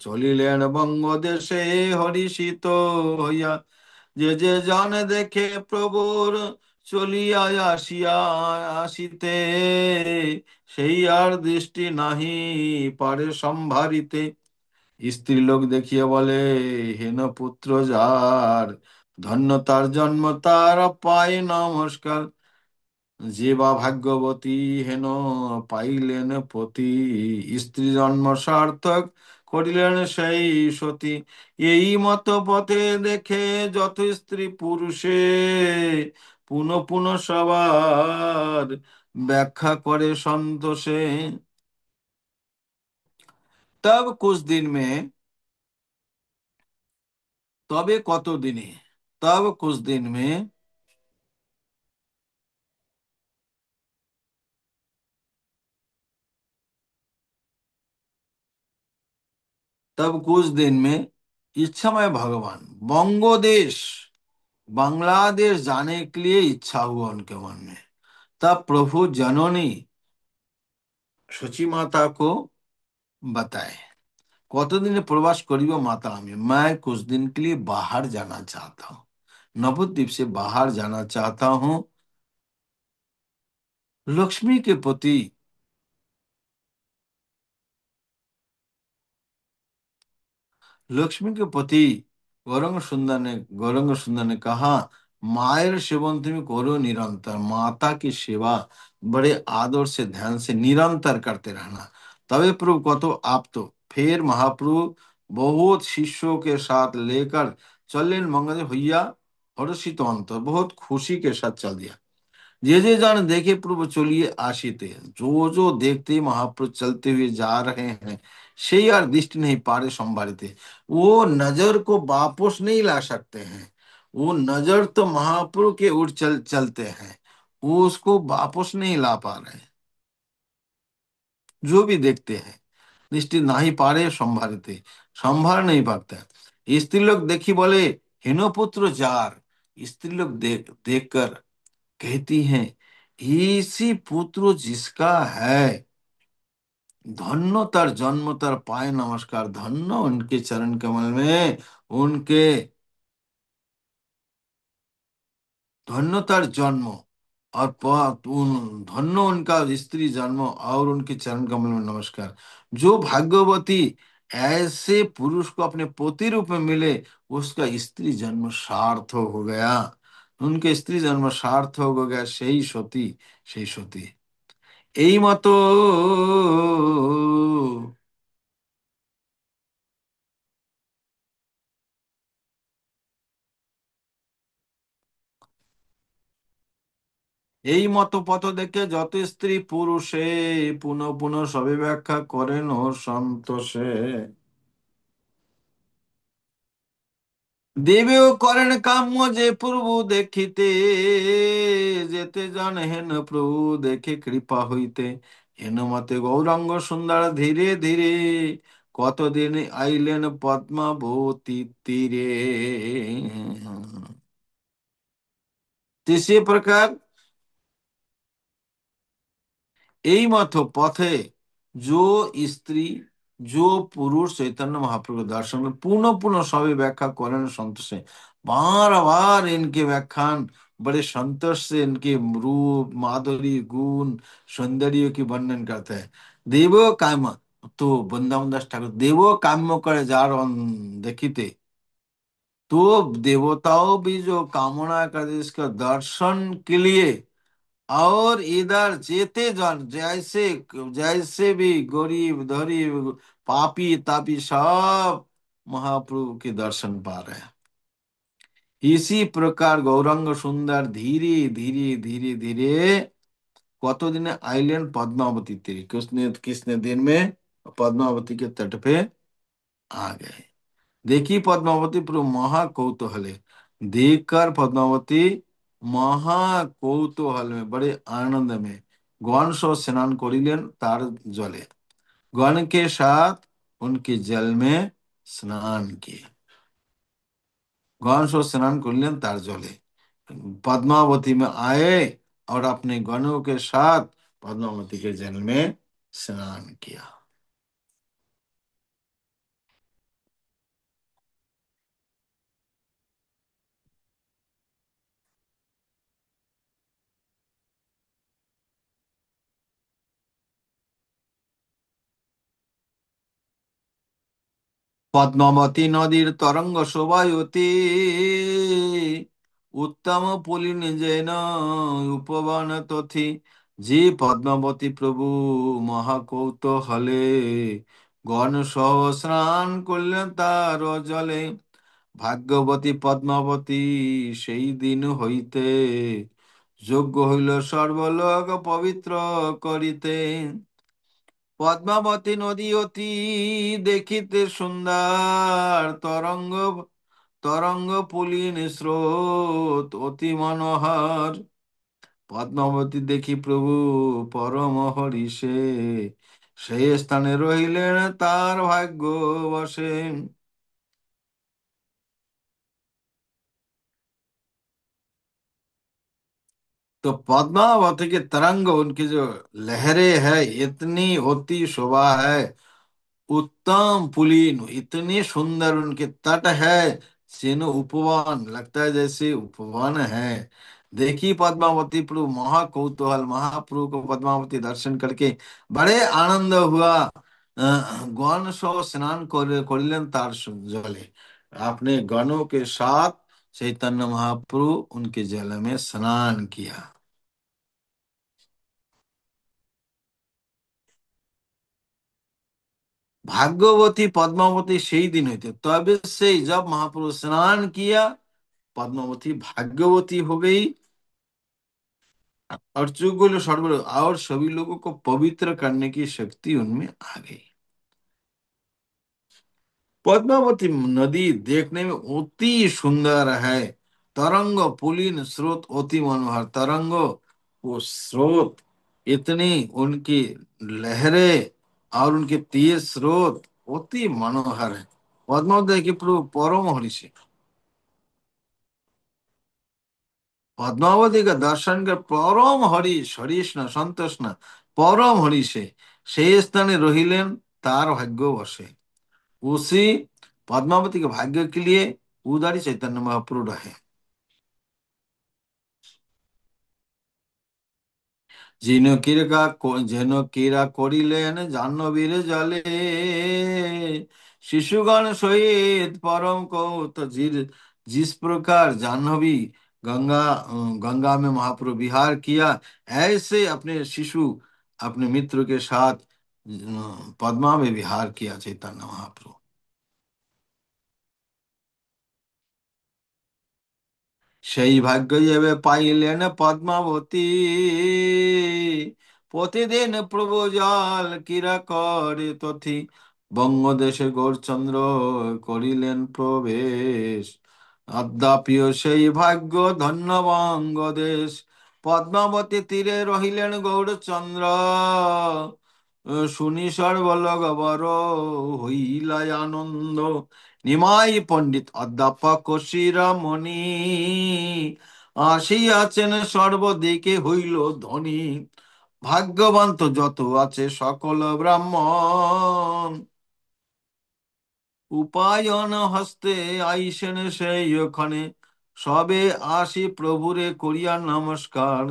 চলিলেন বঙ্গদেশে হরিষিত হইয়া। যে যে জন দেখে প্রভুর চলিয়া আসিয়া আসিতে, সেই আর দৃষ্টি নাহি পারে সম্ভারিতে। স্ত্রীলোক দেখিয়া বলে, হেন পুত্র যার, ধন্য তার জন্ম তার পায় নমস্কার। যে বা ভাগ্যবতী হেন পাইলেন পতি, স্ত্রী জন্ম সার্থক করিলেন সেই সতী। এই মত পথে দেখে যত স্ত্রী পুরুষে, পুনঃ পুনঃ সবার ব্যাখ্যা করে সন্তোষে। तब कुछ दिन में, तबे কত দিনে, तब कुछ दिन में, तब कुछ दिन में इच्छामय भगवान बंगोदेश बांग्लादेश जाने के लिए इच्छा हुआ उनके मन में। तब प्रभु जननी शची माता को बताए, কতদিনে প্রবাস করিব माता मैं कुछ दिन के लिए बाहर जाना चाहता हूँ, नवद्वीप से बाहर जाना चाहता हूँ। लक्ष्मी के प्रति, लक्ष्मी के प्रति गौरंग सुंदर ने कहा, मायर सेवन तुम्हें करो निरंतर, माता की सेवा बड़े आदर से ध्यान से निरंतर करते रहना, तबे प्रभु कतो आप तो। फिर महाप्रभु बहुत शिष्यों के साथ लेकर चलें मंगल भैया, हर्षित अंत, बहुत खुशी के साथ चल दिया। जे जन देखे प्रभु चलिए आशीते, जो देखते महाप्रभु चलते हुए जा रहे हैं, से यार दृष्टि नहीं पारे संभालते। वो नजर को वापस नहीं ला सकते हैं, वो नजर तो महाप्रभु के ओर चलते हैं, वो उसको वापस नहीं ला पा रहे हैं। जो भी देखते हैं दृष्टि नहीं पारे संभालते, संभाल नहीं पाते। स्त्री लोग देखी बोले, हेनो पुत्र जार। स्त्री लोग देखकर कहती हैं, इसी पुत्र जिसका है, धन्य तार जन्म तार पाए नमस्कार, धन्य उनके चरण कमल में, उनके धन्य तार जन्म और धन्य उनका स्त्री जन्म और उनके चरण कमल में नमस्कार। जो भाग्यवती ऐसे पुरुष को अपने पति रूप में मिले, उसका स्त्री जन्म सार्थक हो गया, उनके स्त्री जन्म सार्थक हो गया, सही सती, सही सती। এই মতো এই মত পথ দেখে যত স্ত্রী পুরুষে পুনঃ পুনঃ সবে ব্যাখ্যা করেন ও সন্তোষে। দেবেও করেন কাম্য যে প্রভু দেখিতে, যেতে জান হেন প্রভু দেখে কৃপা হইতে। হেন মতে গৌরাঙ্গ সুন্দর ধীরে ধীরে, কতদিন আইলেন পদ্মাবতী তীরে। इसी प्रकार এই মতো পথে जो स्त्री जो पुरुष चैतन्य महाप्रभु दर्शन में पुनः पुनः सभी व्याख्या करें संतोष से, बार बार इनके व्याख्यान बड़े संतोष से इनके रूप माधुरी गुण सौंदर्य की वर्णन करते हैं। देवो काम्य, तो वृंदावन दास ठाकुर देवो काम्य करे जार देखिते, तो देवताओं भी जो कामना करते इसका दर्शन के लिए, और इधर जेते जन जैसे जैसे भी गरीब धरीब पापी तापी सब महाप्रभु के दर्शन पा रहे हैं। इसी प्रकार गौरांग सुंदर धीरे धीरे धीरे धीरे कतदिने आइलैंड पद्मावती तीर, किसने किसने दिन में पद्मावती के तट पे आ गए। देखी पद्मावती प्रभु महा कौतूहले, देखकर पद्मावती महा कौतूहल में बड़े आनंद में गण सो स्नान करिलेन तार जले, गण के साथ उनके जल में स्नान किए, गण सो स्नान करिलेन तार जले, पद्मावती में आए और अपने गणों के साथ पद्मावती के जल में स्नान किया। পদ্মাবতী নদীর তরঙ্গ শোভায়তী, উত্তম পুলিন যেন উপবন তথি। যে পদ্মাবতী প্রভু মহাকৌতূহলে গণ সহ স্নান করলেন তার জলে। ভাগ্যবতী পদ্মাবতী সেই দিন হইতে যোগ্য হইল সর্বলোক পবিত্র করিতে। পদ্মাবতী নদী অতি দেখিতে সুন্দর, তরঙ্গ তরঙ্গ পুলিন স্রোত অতি মনোহর। পদ্মাবতী দেখি প্রভু পরম হরিষে, সেই স্থানে রহিলেন তার ভাগ্য বসে। तो पद्मावती के तरंग उनकी जो लहरें है इतनी होती शोभा है, उत्तम पुलीन इतने सुंदर उनके तट है, सेनो उपवन लगता है जैसे उपवन है। देखी पद्मावती प्रभु महा कौतूहल, महाप्रभु को पद्मावती दर्शन करके बड़े आनंद हुआ। गण सो स्नान करिलेन तार जले, अपने गणों के साथ चैतन्य महाप्रभु उनके जल में स्नान किया। भाग्यवती पद्मावती সেই दिन हुई थी, तब से जब महाप्रभु स्नान किया पद्मावती भाग्यवती हो गई, और चुगल सर्व और सभी लोगों को पवित्र करने की शक्ति उनमें आ गई। पद्मावती नदी देखने में अति सुंदर है। तरंग पुलिन स्रोत अति मनोहर, तरंग वो स्रोत इतनी उनकी लहरें और उनके तेज स्रोत अति मनोहर है। पद्मावती की प्रभु परम हरिषि, पद्मावती का दर्शन कर परम हरिश, हरिश न संतोष न परम हरिषे সেই স্থানে রহিলেন তার ভাগ্য বসে। उसी पद्मावती के भाग्य के लिए उदारी चैतन्य महाप्रभु रहे। যেন ক্রীড়া করিলেন জাহ্নবীর জলে, शिशुगण सहित परम कौत जिस प्रकार जाह्नवी गंगा गंगा में महाप्रभु विहार किया, ऐसे अपने शिशु अपने मित्र के साथ पद्मा में विहार किया चैतन्य महाप्रभु। সেই ভাগ্য যেবে পাইলেন পদ্মাবতী, প্রতিদিন প্রভু জল ক্রীড়া করে তথি, বঙ্গদেশে গৌরচন্দ্র করিলেন প্রবেশ। অদ্যাপিও সেই ভাগ্য ধন্য বঙ্গদেশ, পদ্মাবতী তীরে রহিলেন গৌরচন্দ্র, শুনি সর্বলোক বড় হইলাই আনন্দ। নিমাই পণ্ডিত অধ্যাপক শিরোমণি, আসিয়াছেন সর্বদিকে হইল ধনী, ভাগ্যবান তো যত আছে সকল ব্রাহ্মণ, উপায়ন হস্তে আইসেন সেই ওখানে, সবে আসি প্রভুরে করিয়া নমস্কার,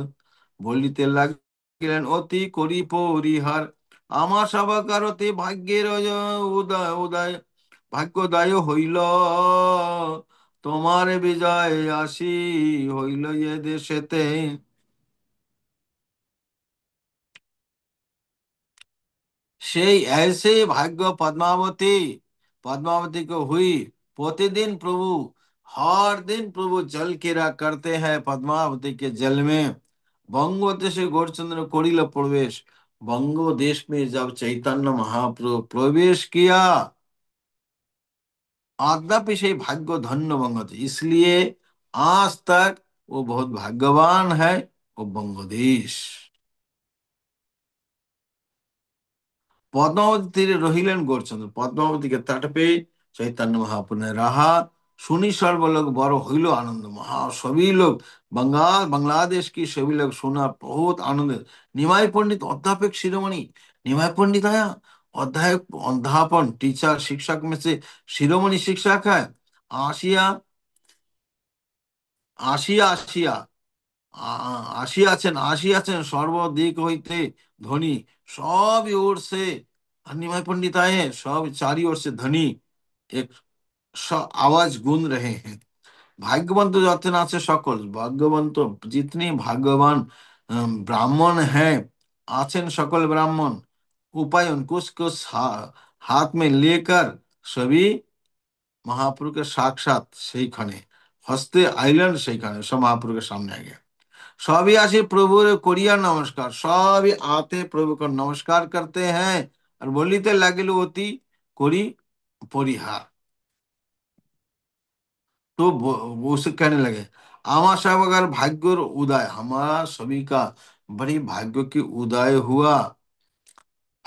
বলিতে লাগিলেন অতি করি পরিহার, আমার সবাকার অতি ভাগ্যের উদয় উদয় ভাগ্যোদয় হইল, তোমার বিজয় আসি হইল এ দেশেতে। সেই ऐसे भाग्य पद्मावती, पद्मावती को हुई। प्रतिदिन प्रभु, हर दिन प्रभु जल क्रीड़ा करते हैं पद्मावती के जल में। बंगो देश गौरचंद्र कोड़िल प्रवेश, बंगो देश में जब चैतन्य महाप्रभु प्रवेश किया, आद्यापि से भाग्य धन्य बंग थे, इसलिए आज तक वो बहुत भाग्यवान है वो बंगदेश। पद्मावती तीरे रहिलेन गौरचंद्र, पद्मावती के तट पे चैतन्य महाप्रभु ने रहा। सुनी सर्वलोग बड़ो हইল आनंद, महा सभी लोग बंगाल बांग्लादेश की सभी लोग सुना बहुत आनंद। निमाई पंडित अध्यापक शिरोमणि, निमाई पंडित आया, अध्यापक अध्यापन टीचर शिक्षक में से शिरोमणि शिक्षक है। आसिया आसिया आसिया আসিয়াছেন আসিয়াছেন সর্বদিক হইতে ধ্বনি, सब ओर से निमाय पंडित आए हैं, सब चारी ओर से ध्वनि एक आवाज गूंज रहे हैं। भाग्यवान तो जाते नाचे सकल, भाग्यवान तो जितने भाग्यवान ब्राह्मण हैं आছেন सकल ब्राह्मण, उपाय कुछ हाथ में लेकर सभी महाप्रभु के साक्षात সেই খানে हस्ते आइलैंड সেই খানে सब महाप्रभु के सामने आ गया। सभी आशी प्रभु कोरिया नमस्कार, सभी आते प्रभु को नमस्कार करते हैं और बोलिते लगिल अति कोरी परिहार। तो वो उसे कहने लगे आमा साहब अगर भाग्य उदय, हमारा सभी का बड़ी भाग्य की उदय हुआ,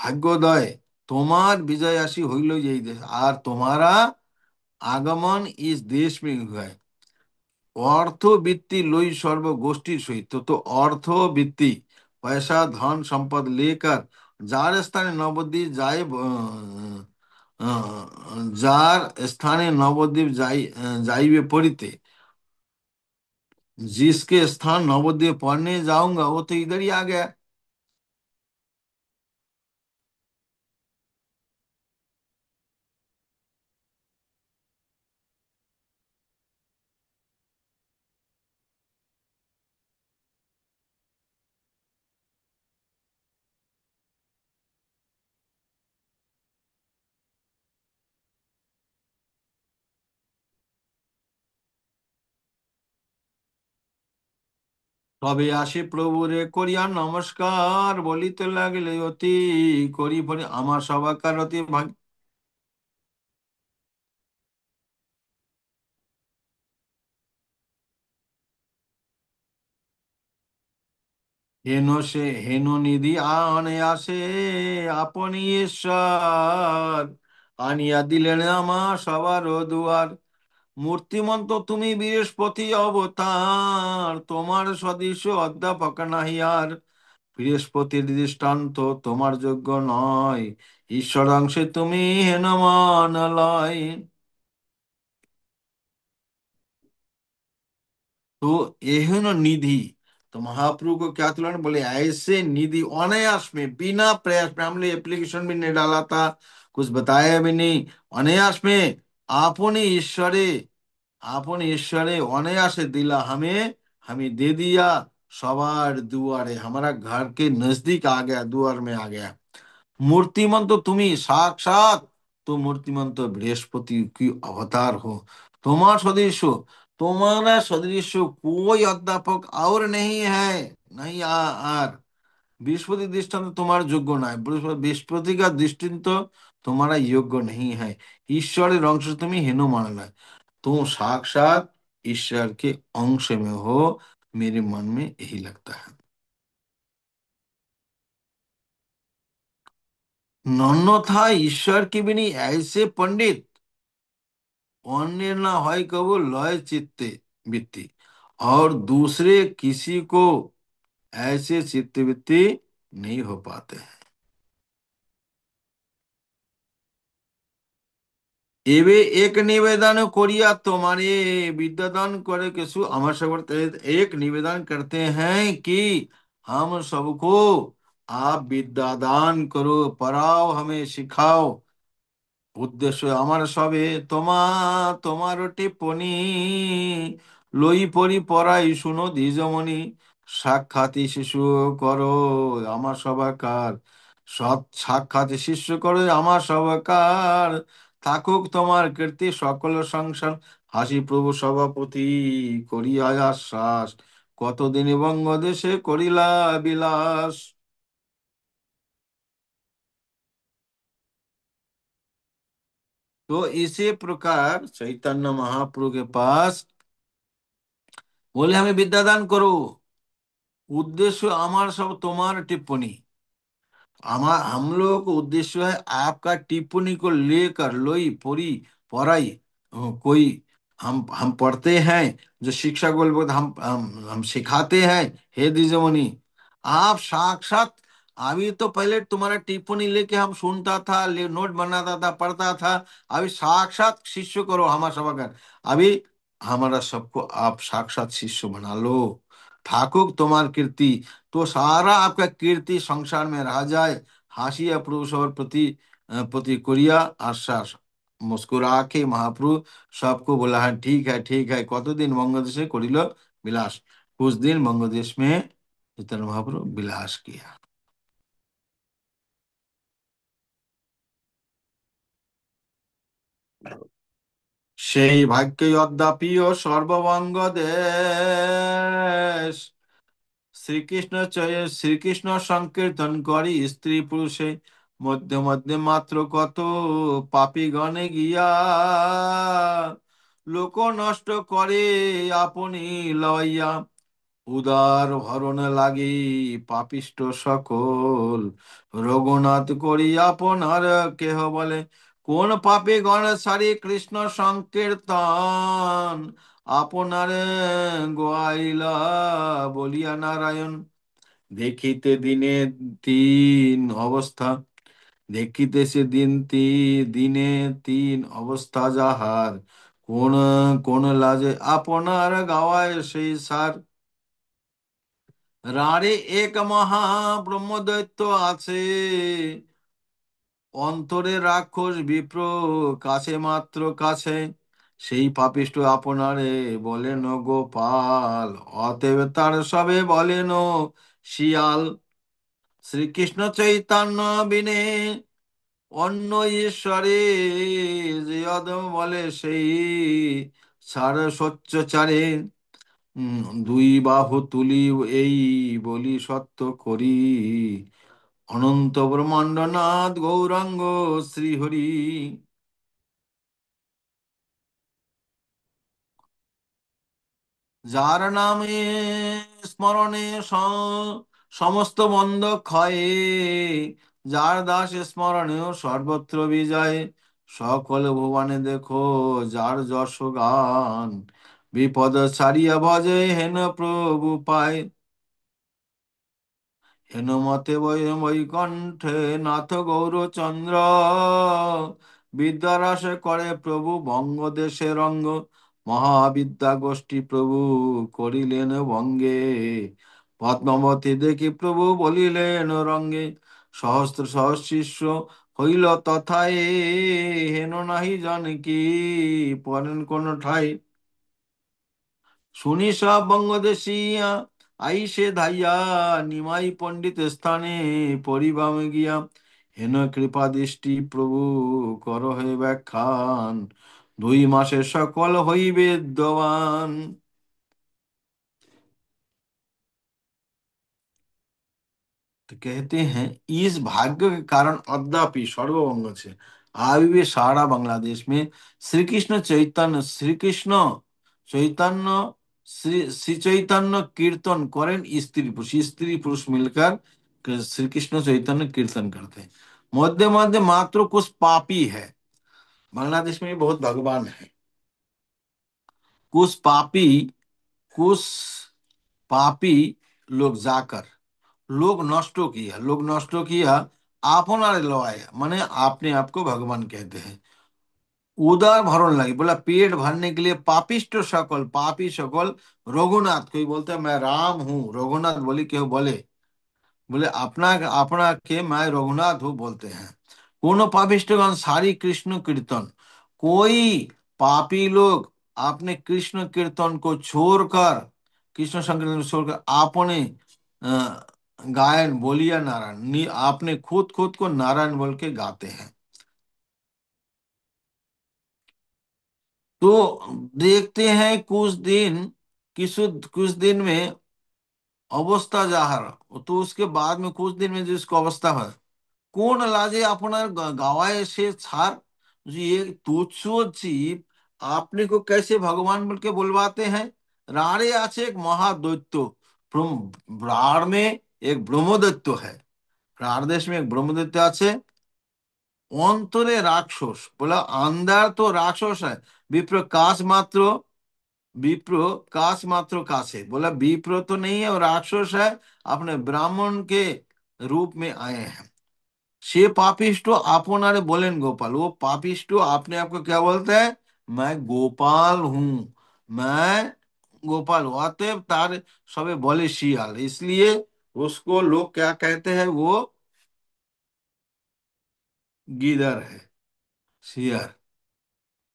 भाग्योदय, तुम्हार विजय आशी হইল यही देश, और तुम्हारा आगमन इस देश में हुआ है। অর্থবৃত্তি লই সর্ব গোষ্ঠীর সহিত, तो অর্থবৃত্তি पैसा धन संपद लेकर जार स्थाने नवद्वीप जाए, जार स्थाने नवद्वीप जाइबे पड़िते, जिसके स्थान नवद्वीप पढ़ने जाऊंगा वो तो इधर ही आ गया। তবে আসি প্রভুরে করিয়া নমস্কার, বলিতে লাগিলে অতি করি পরে আমার সবাকার অতি ভাগ। হেন সে হেন নিধি আনে আসে আপনি ঈশ্বর, আনিয়া দিলেন আমার সবার দুয়ার। মূর্তিমন্ত তুমি বৃহস্পতি অবতার, তোমার সদৃশ অধ্যাপক নাহি আর। বৃহস্পতির দৃষ্টান্ত তোমার যোগ্য নয়, ঈশ্বরাংশে তুমি হেনমান লয়। तो यह न निधि, तो महाप्रभु को क्या तुलना बोले, ऐसे निधि अनायास में बिना प्रयास में, हमने एप्लीकेशन भी नहीं डाला था, कुछ बताया भी नहीं, अनायास में आपने ईश्वरे, आपने ईश्वरे अनायास दिला हमें, हमें दे दिया। सवार दुआरे हमारा घर के नजदीक आ गया, दुआर में आ गया। मूर्तिमंत तुम्ही साक्षात, तो मूर्तिमंत बृहस्पति की अवतार हो। तुम्हारा सदृश, तुम्हारा सदृश कोई अध्यापक और नहीं है, नहीं आर। बृहस्पति दृष्टांत तुम्हारा योग्य ना है, बृहस्पति का दृष्टांत तुम्हारा योग्य नहीं है। ईश्वरेर अंश तुम्हें हेनो मानना है, तुम साक्षात ईश्वर के अंश में हो, मेरे मन में यही लगता है। नन्नथा ईश्वर की भी नहीं ऐसे पंडित, अन्य ना হয় कबो लय चित्ते वृत्ति, और दूसरे किसी को ऐसे चित्त वृत्ति नहीं हो पाते हैं। एवे एक निवेदन करिया तुम्हारे, विद्यादान करे किसु अमर सबर, एक निवेदन करते हैं कि हम सबको आप विद्यादान करो, पढ़ाओ, हमें सिखाओ। উদ্দেশ্য আমার সবে তোমার টিপ্পনী, লই পড়ি পড়াই শুনো দ্বিজমণি, সাক্ষাৎ শিশু করো আমার সবাকার, সৎ সাক্ষাৎ শিষ্য করো আমার সবাকার। থাকুক তোমার কীর্তি সকল সংসার, হাসি প্রভু সভাপতি করিয়া আশ্বাস, কতদিন বঙ্গদেশে করিলা বিলাস। तो इसी प्रकार चैतन्य महाप्रभु के पास बोले हमें विद्यादान करो, उद्देश्य हमारा सब तुम्हारा टिप्पणी, हम लोगों को उद्देश्य है आपका टिप्पणी को लेकर लोई पूरी पढ़ाई। कोई हम पढ़ते हैं, जो शिक्षा को बोलते हम सिखाते हैं। हे द्विजमुनि, आप साक्षात, अभी तो पहले तुम्हारा टिप्पणी लेके हम सुनता था, नोट बनाता था, पढ़ता था। अभी साक्षात शिष्य करो हमारा सभाकर, अभी हमारा सबको आप साक्षात शिष्य बना लो। ठाकुर तुम्हार कीर्ति, तो सारा आपका कीर्ति संसार में रह जाए। हासिया प्रभु सबर प्रति कोरिया आश्वास, मुस्कुरा के महाप्रभु सबको बोला है ठीक है ठीक है, कतदिन बंगदेशे करिल विलास। कुछ दिन बंगदेश में चैतन्य महाप्रभु विलास किया। সেই ভাগ্যে অদ্যাপিও সর্ববঙ্গ দেশ, শ্রীকৃষ্ণ সংকীর্তন করি স্ত্রী পুরুষে, মধ্যে মধ্যে মাত্র কত পাপী গণে গিয়া, লোক নষ্ট করে আপনি লইয়া, উদার হরণ লাগি পাপিষ্ট সকল, রঘুনাথ করি আপনার কেহ বলে, কোন পাপে গণ সারি কৃষ্ণ সংকীর্তন, আপনার গোয়াইলা বলিয়া নারায়ণ। দেখিতে দিনে তিন অবস্থা, দেখিতেছে দিনে তিন অবস্থা যাহার, কোন কোন লাজে আপনার গাওয়ায় সেই সার। রাঁড়ে এক মহা ব্রহ্মদৈত্য আছে, অন্তরে রাক্ষস বিপ্র, কাছে মাত্র কাছে, সেই পাপিষ্ঠ আপনারে বলেন গোপাল, অতএব তার সবে বলেন শিয়াল। শ্রীকৃষ্ণ চৈতন্য বিনে অন্য ঈশ্বরে, যে অদম বলে সেই সার সচ্চচারে, দুই বাহু তুলি এই বলি সত্য করি, অনন্ত ব্রহ্মাণ্ডনাথ গৌরাঙ্গ শ্রীহরি। যার নামে স্মরণে সমস্ত মন্দ ক্ষয়ে, যার দাস স্মরণেও সর্বত্র বিজয়, সকল ভুবনে দেখো যার যশ গান, বিপদ ছাড়িয়া ভজে হেন প্রভু পায়। হেনমতে বৈকণ্ঠে নাথ গৌরচন্দ্র, বিদ্যারাসে করে প্রভু বঙ্গদেশে রঙ্গ, মহাবিদ্যা গোষ্ঠী প্রভু করিলেন ভঙ্গে, পদ্মাবতী দেখি প্রভু বলিলেন রঙ্গে, সহস্র সহস্র শিষ্য হইল তথায়, হেন নাহি জানকি পরেন কোন ঠাই। শুনি সব বঙ্গদেশিয়া আইসে ধাইয়া, নিমাই পণ্ডিত স্থানে পরিবামে গিয়া, হেন কৃপা দৃষ্টি প্রভু কর হে ব্যাখ্যান, 2 মাসে সকল হইবে দেওয়ান। तो कहते हैं इस भाग्य के कारण अद्यापि सर्वभंग से अभी भी सारा बांग्लादेश में श्री कृष्ण चैतन्य श्री चैतन्य कीर्तन करें, स्त्री पुरुष मिलकर श्री कृष्ण चैतन्य कीर्तन करते हैं। मध्य मध्य मात्र कुछ पापी है, बांग्लादेश में बहुत भगवान है, कुछ पापी कुछ पापी लोग जाकर लोग नष्ट किया, আপনারে লয় माने अपने आप को भगवान कहते हैं। उदार भरण लगे बोला पेट भरने के लिए पापिष्ट सकल पापी सकल, रघुनाथ कोई बोलते हैं मैं राम हूँ, रघुनाथ बोली क्यों बोले, बोले अपना अपना के मैं रघुनाथ हूँ बोलते हैं। कोनो पापिष्टगण सारी कृष्ण कीर्तन, कोई पापी लोग आपने कृष्ण कीर्तन को छोड़कर, कृष्ण संकीर्तन को छोड़कर आपने अ, गायन बोलिया नारायण आपने खुद खुद को नारायण बोल के गाते हैं। तो देखते हैं कुछ दिन में अवस्था जाहर, तो उसके बाद में कुछ दिन में जिसको अवस्था है, কোন লাজে আপনার गावाए से ছাড়, ये तुच्छ जीव आपने को कैसे भगवान बोल के बुलवाते हैं। राड़े आचे एक महादैत्य, राड़ में एक ब्रह्मदैत्य है, राड़ देश में एक ब्रह्मदैत्य আছে, অন্তরে রাক্ষস बोला अंदर तो राक्षस है, विप्र काश मात्र विप्र काश मात्र काश है, बोला विप्र तो नहीं है और राक्षस है, अपने ब्राह्मण के रूप में आए हैं। से पापिष्ट आपनारे बोलेन गोपाल, वो पापिष्ट अपने आप को क्या बोलते हैं, मैं गोपाल हूं, मैं गोपाल हूं, अतएव तार सबे बोले शियाल, इसलिए उसको लोग क्या कहते हैं, वो गीदड़ है, शियर,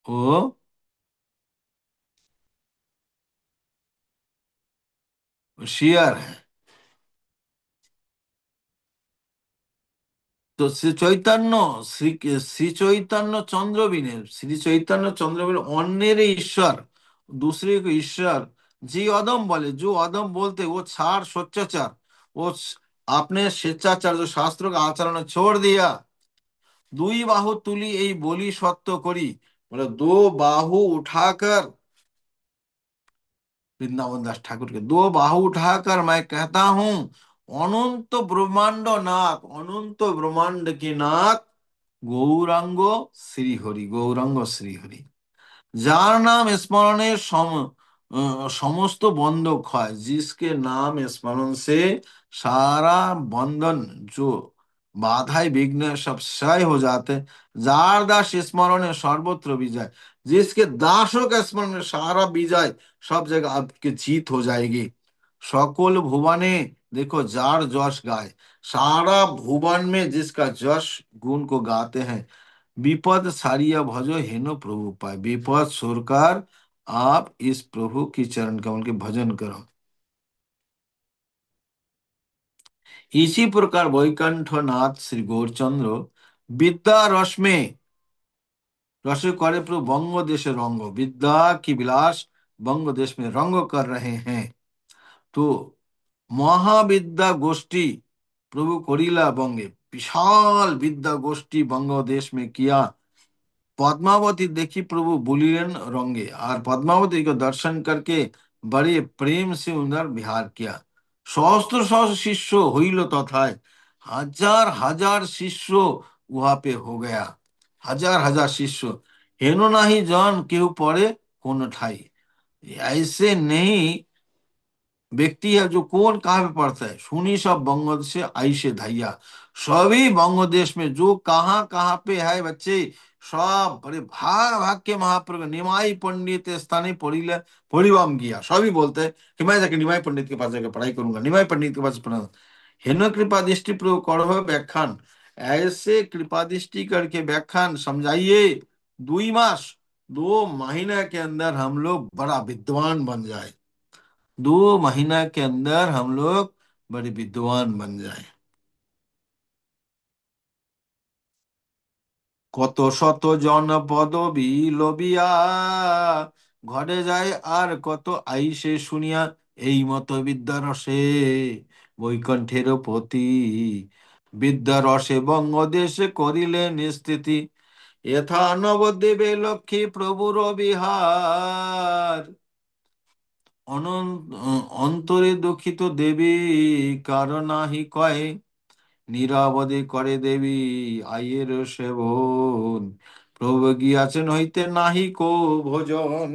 वो शियर है। तो श्री चैतन्य चंद्र बिने श्री चैतन्य चंद्र बिने अन्य ईश्वर, दूसरे को ईश्वर जी अदम बोले, जो अदम बोलते वो छाड़ सोच्चाचार, वो आपने स्वेच्छाचार जो शास्त्रों का आचरण छोड़ दिया। दुई बाहु तुली यही बोली सत्य करी, मतलब 2 बाहु उठाकर, वृंदावन दास ठाकुर के 2 बाहु उठाकर मैं कहता हूँ, अनंत ब्रह्मांड नाथ, अनंत ब्रह्मांड के नाथ गौरांग श्री हरि, गौरांग श्री हरि। যার নাম স্মরণে समस्त बंध क्षय, जिसके नाम स्मरण से सारा बंधन जो बाधाएं विघ्न सब क्षय हो जाते हैं। जार दास स्मरण सर्वत्र विजय, जिसके दासों के स्मरण में सारा विजय सब जगह आपकी जीत हो जाएगी। सकल भुवने देखो जार जश गाय, सारा भुवन में जिसका जश गुण को गाते हैं। विपद सारिया भजो हेनो प्रभु पाए, विपद छोड़कर आप इस प्रभु की चरण कमल के भजन करो। इसी प्रकार वैकुंठ नाथ श्री गौरचंद्र विद्या रस में रस करे प्रभु बंग देश रंग, विद्या की विलास बंग देश में रंग कर रहे हैं। तो महाविद्या गोष्ठी प्रभु कोरिला बंगे, विशाल विद्या गोष्ठी बंग देश में किया। पद्मावती देखी प्रभु बोलिलेन रंगे, और पद्मावती को दर्शन करके बड़े प्रेम से उधर विहार किया। सहस्त्र सहस्त्र शिष्य हुईलो तथाय, हजार हजार शिष्य वहां पे हो गया। हजार हजार शिष्य, हेनो नाही जन केहू पड़े कोन ठाई। ऐसे नहीं व्यक्ति है जो कौन कहाँ पे पढ़ता है, सुनी सब बंगलादेश से आई से धैया। सभी बांग्लादेश में जो कहाँ कहाँ पे है बच्चे, सब बड़े भाग भाग के महाप्रभु निमाई पंडित स्थानीय पढ़िले पढ़िबाम गया। सभी बोलते हैं कि मैं जाके निमाई पंडित के पास जाकर पढ़ाई करूंगा, निमाई पंडित के पास पढ़ा। हेन कृपा दृष्टि प्रयोग करो व्याख्यान, ऐसे कृपा दृष्टि करके व्याख्यान समझाइए। 2 मास, 2 महीने के अंदर हम लोग बड़ा विद्वान बन जाए। 2 महीना के अंदर हम लोग बड़े विद्वान बन जाए। কত শত জন পদবী লবিয়া, ঘরে যায় আর কত আইসে শুনিয়া, এই মত বিদ্যারসে বৈকুণ্ঠের পতি, বিদ্যারসে বঙ্গদেশে করিলেন স্থিতি। यथा नवद्वीपे लक्ष्मी प्रभुर বিহার, অন্তরে দুঃখিত দেবী কারণ নাহি কয়, নীরবধি করে দেবী আয়ের সেবন, প্রভু গিয়াছেন হইতে নাহি কো ভোজন।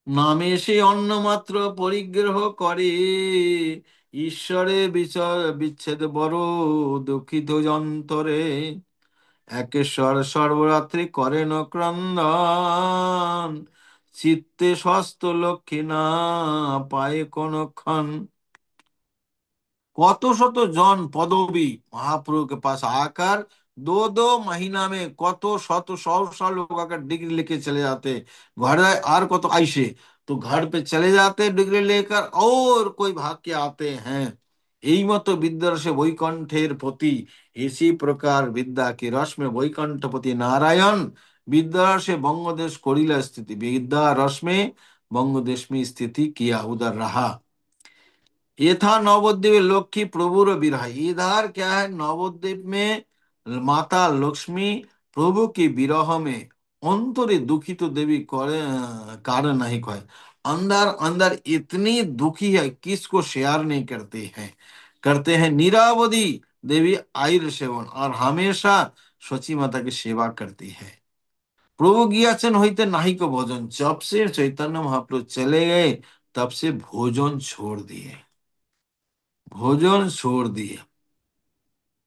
নামে সে অন্ন মাত্র পরিগ্রহ করে, ঈশ্বরে বিচ্ছেদ বড় দুঃখিত যন্তরে, একেশ্বর সর্বরাত্রি করেন ক্রন্দন, চিত্তে স্বস্ত লক্ষ্মী না পায় কোনক্ষণ। कत शत जन पदवी महाप्रभु के पास आकर 2 2 महीना में कत शत 100 100 लोग आकर डिग्री लेके चले जाते। घर और कत ऐसे तो घर पे चले जाते डिग्री लेकर, और कोई भाग के आते हैं। यही मत विद्या से वैकुंठेर पति, इसी प्रकार विद्या के रस में वैकुंठपति नारायण विद्या से बंगदेश कोरिला स्थिति, विद्या रस में बंगदेश में स्थिति किया, उधर रहा। ये था नवद्वीप लक्ष्मी प्रभुर विरह। इधर क्या है, नवद्वीप में माता लक्ष्मी प्रभु के विरह में अंतरे दुखी तो देवी करे कारण नहीं कहे, अंदर अंदर इतनी दुखी है किसको शेयर नहीं करते हैं। करते हैं नीरावधि देवी आयुर सेवन, और हमेशा सची माता की सेवा करती है। प्रभु गियाचन होते नाही को भोजन, जब से चैतन्य महाप्रभु चले गए तब से भोजन छोड़ दिए, भोजन छोड़ दिए।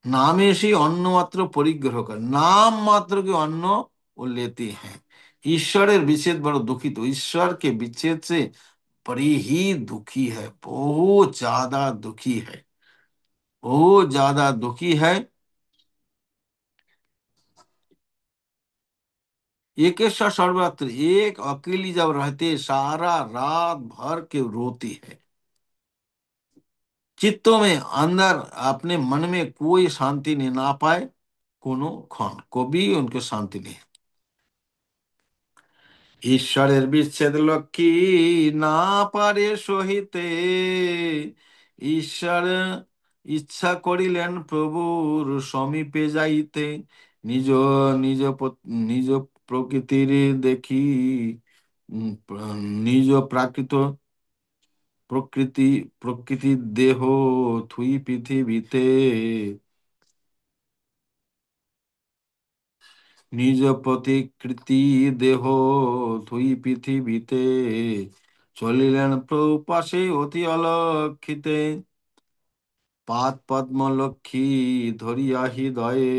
नामे से अन्न मात्र परिग्रह कर, नाम मात्र के अन्न वो लेते हैं। ईश्वरेर विच्छेद बड़ा दुखी, तो ईश्वर के विच्छेद से बड़ी ही दुखी है, बहुत ज्यादा दुखी है, बहुत ज्यादा दुखी है। एकेश्वर सर्वत्र, एक अकेली जब रहते सारा रात भर के रोती है। चित्तों में अंदर अपने मन में कोई शांति नहीं ना पाए, कोनो क्षण को भी उनको शांति नहीं। ঈশ্বরের বিচ্ছেদ লক্ষ্মী না পারে সহিতে, ঈশ্বর ইচ্ছা করিলেন প্রভুর সমীপে যাইতে, নিজ নিজ নিজ প্রকৃতির দেখি, নিজ প্রাকৃত প্রকৃতি প্রকৃতির দেহ থুই পৃথিবীতে, নিজ প্রতিকৃতি দেহ থুই পৃথিবীতে, চলিলেন প্রভু পাশে অতি অলক্ষিতে, পাদ পদ্ম লক্ষ্মী ধরিয়া হৃদয়ে,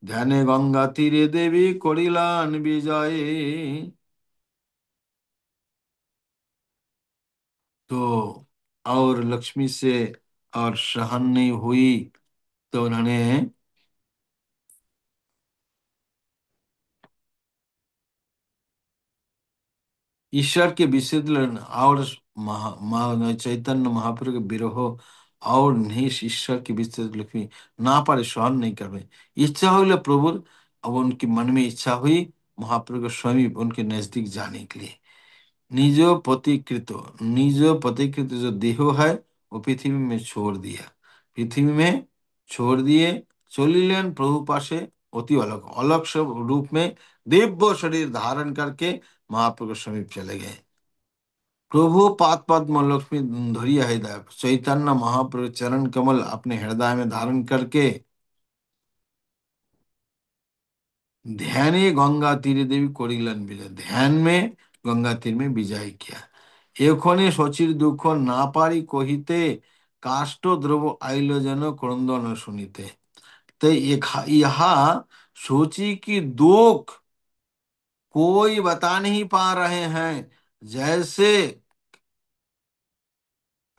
ধ্যানে গঙ্গা তীরে দেবী করিলান বিজয়ে। तो और लक्ष्मी से और सहन नहीं हुई, तो उन्होंने ईश्वर के विषय और चैतन्य महाप्रभु के विरह, और नहीं ईश्वर के विषय लक्ष्मी ना पारे सहन नहीं कर पाए। इच्छा हुई प्रभु, अब उनके मन में इच्छा हुई, महाप्रभु के समीप उनके नजदीक जाने के लिए। निज पथिकृत, निज पथिकृत जो देह है वो पृथ्वी में छोड़ दिया, पृथ्वी में छोड़ दिए, चलिलेन प्रभु पासे अति अलग अलग सब रूप में दिव्य शरीर धारण करके महाप्रभु के समीप चले गए। प्रभु पाद पद्म लक्ष्मी धरिया हृदय, चैतन्य महाप्रभु चरण कमल अपने हृदय में धारण करके ध्यान गंगा तीरे देवी करिलन विजय, ध्यान में गंगा तीर में विजय किया। एखने शचीर दुख ना पारी कहिते, काष्ठ द्रव आइल जन क्रंदन सुनिते। तो यहाँ सोची की दुख कोई बता नहीं पा रहे हैं, जैसे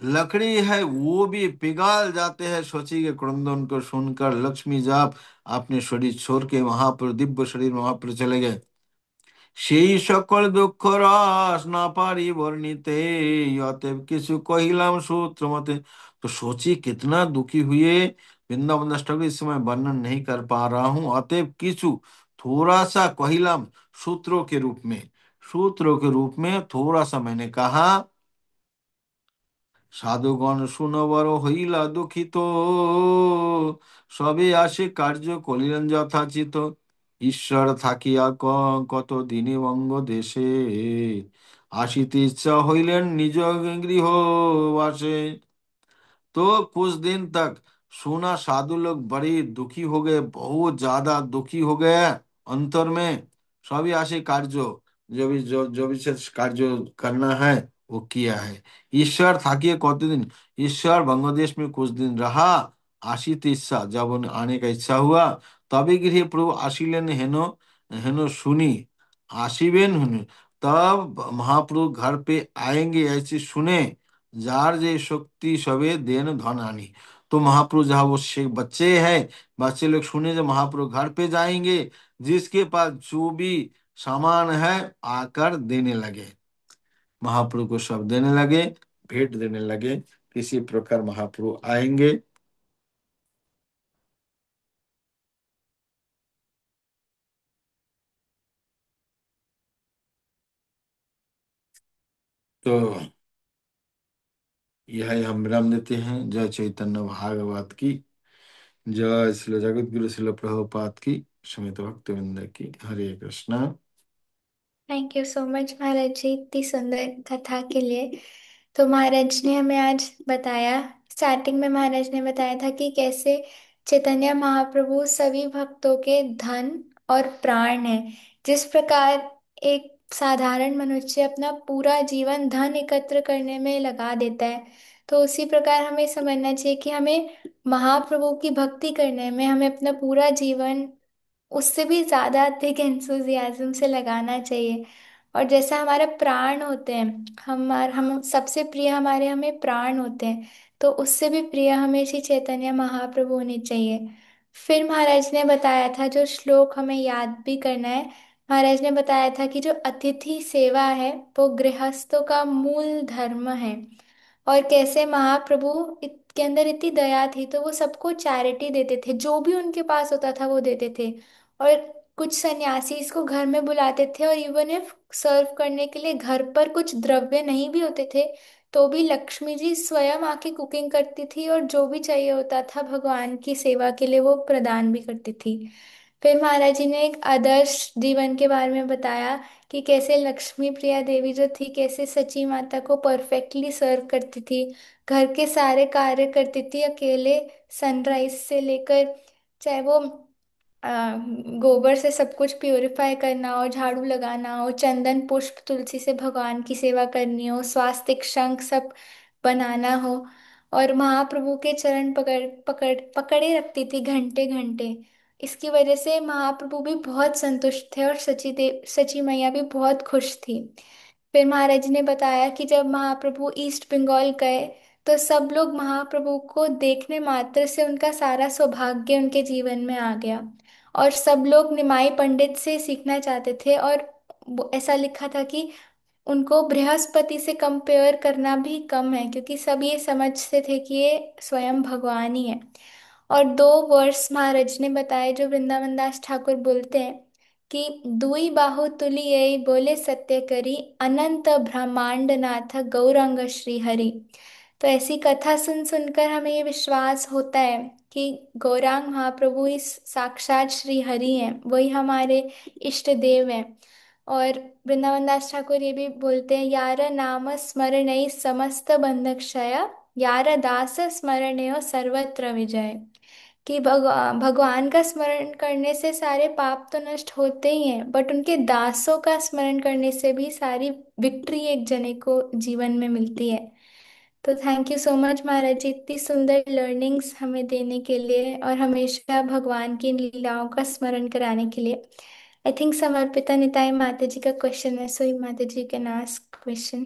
लकड़ी है वो भी पिघल जाते हैं सोची के क्रंदन को सुनकर। लक्ष्मी जाप अपने शरीर छोड़ के वहां पर दिव्य शरीर में वहां पर चले गए। সেই সকল দুঃখ রস না পারি বর্ণিতে, অতএव কিছু কহিলাম सूत्र मते। तो सोचिए कितना दुखी हुए वृंदावन दास ठाकुर, इस समय वर्णन नहीं कर पा रहा हूँ। अतएव किछु थोड़ा सा कहिलाम सूत्रों के रूप में, सूत्रों के रूप में थोड़ा सा मैंने कहा। সাধুগণ শুনবার হইলা দুঃখিত, সবে আসে কার্য করিলেন যথাচিত। ঈশ্বর থাকিয়া কত দিনে বঙ্গ দেশে, আসিতে ইচ্ছা হইলেন নিজ গৃহ বাসে। तो कुछ दिन तक सोना साधु लोग बड़े दुखी हो गए, बहुत ज्यादा दुखी हो गए अंतर में। सभी आशे कार्य जो भी से कार्य करना है वो किया है। ईश्वर থাকিয়ে কতদিন, ईश्वर बांग्लादेश में कुछ दिन रहा। आशित इच्छा, जब उन्हें आने का इच्छा हुआ तभी गृह प्रभु आशिलेन हेनो, हेनो सुनी, आशिबेन हुने। तब महाप्रभु घर पे आएंगे ऐसे सुने, जार जे शक्ति सबे देन धन आनी। तो महाप्रभु जहाँ वो शेख बच्चे हैं, बच्चे लोग सुने जब महाप्रभु घर पे जाएंगे, जिसके पास जो भी सामान है आकर देने लगे, महाप्रभु को सब देने लगे, भेंट देने लगे। किसी प्रकार महाप्रभु आएंगे। तो यह हम विराम देते हैं। जय चैतन्य भागवत की जय, श्री जगत गुरु श्रील प्रभुपाद की, समेत भक्तवृंद की। Hare Krishna. Thank you so much Maharaj ji इतनी सुंदर कथा के लिए। तो महाराज ने हमें आज बताया, स्टार्टिंग में महाराज ने बताया था कि कैसे चैतन्य महाप्रभु सभी भक्तों के धन और प्राण है। जिस प्रकार एक साधारण मनुष्य अपना पूरा जीवन धन एकत्र करने में लगा देता है, तो उसी प्रकार हमें समझना चाहिए कि हमें महाप्रभु की भक्ति करने में हमें अपना पूरा जीवन उससे भी ज्यादा अधिक एंथुजियाज्म से लगाना चाहिए। और जैसा हमारे प्राण होते हैं, हम सबसे प्रिय हमारे हमें प्राण होते हैं, तो उससे भी प्रिय हमें श्री चैतन्य महाप्रभु होने चाहिए। फिर महाराज ने बताया था, जो श्लोक हमें याद भी करना है, महाराज ने बताया था कि जो अतिथि सेवा है वो गृहस्थों का मूल धर्म है। और कैसे महाप्रभु के अंदर इतनी दया थी, तो वो सबको चैरिटी देते थे, जो भी उनके पास होता था वो देते थे। और कुछ सन्यासी इसको घर में बुलाते थे, और इवन इफ सर्व करने के लिए घर पर कुछ द्रव्य नहीं भी होते थे, तो भी लक्ष्मी जी स्वयं आके कुकिंग करती थी, और जो भी चाहिए होता था भगवान की सेवा के लिए वो प्रदान भी करती थी। फिर महाराज जी ने एक आदर्श जीवन के बारे में बताया कि कैसे लक्ष्मी प्रिया देवी जो थी, कैसे सची माता को परफेक्टली सर्व करती थी, घर के सारे कार्य करती थी अकेले, सनराइज से लेकर, चाहे वो गोबर से सब कुछ प्यूरिफाई करना हो, झाड़ू लगाना हो, चंदन पुष्प तुलसी से भगवान की सेवा करनी हो, स्वास्तिक शंख सब बनाना हो, और महाप्रभु के चरण पकड़ पकड़ पकड़े रखती थी घंटे घंटे। इसकी वजह से महाप्रभु भी बहुत संतुष्ट थे, और सची मैया भी बहुत खुश थी। फिर महाराज जी ने बताया कि जब महाप्रभु ईस्ट बंगाल गए, तो सब लोग महाप्रभु को देखने मात्र से उनका सारा सौभाग्य उनके जीवन में आ गया। और सब लोग निमाई पंडित से सीखना चाहते थे, और ऐसा लिखा था कि उनको बृहस्पति से कंपेयर करना भी कम है, क्योंकि सब ये समझते थे कि ये स्वयं भगवान ही है। और दो वर्स महाराज ने बताए जो वृंदावन दास ठाकुर बोलते हैं कि दुई बाहु तुली यही बोले सत्य करी, अनंत ब्रह्मांड नाथ गौरांग श्री हरि। तो ऐसी कथा सुन सुनकर हमें ये विश्वास होता है कि गौरांग महाप्रभु इस साक्षात श्री हरि हैं, वही हमारे इष्ट देव हैं। और वृंदावन दास ठाकुर ये भी बोलते हैं, यार नाम स्मरणई समस्त बंध क्षय, यार दास स्मरणयो सर्वत्र विजय। कि भगवान का स्मरण करने से सारे पाप तो नष्ट होते ही हैं, बट उनके दासों का स्मरण करने से भी सारी विक्ट्री एक जने को जीवन में मिलती है। तो thank you so much Maharaj ji, इतनी सुंदर लर्निंग्स हमें देने के लिए और हमेशा भगवान की लीलाओं का स्मरण कराने के लिए। आई थिंक समर्पिता निताई माता जी का क्वेश्चन है, सो माता जी कैन आस्क क्वेश्चन।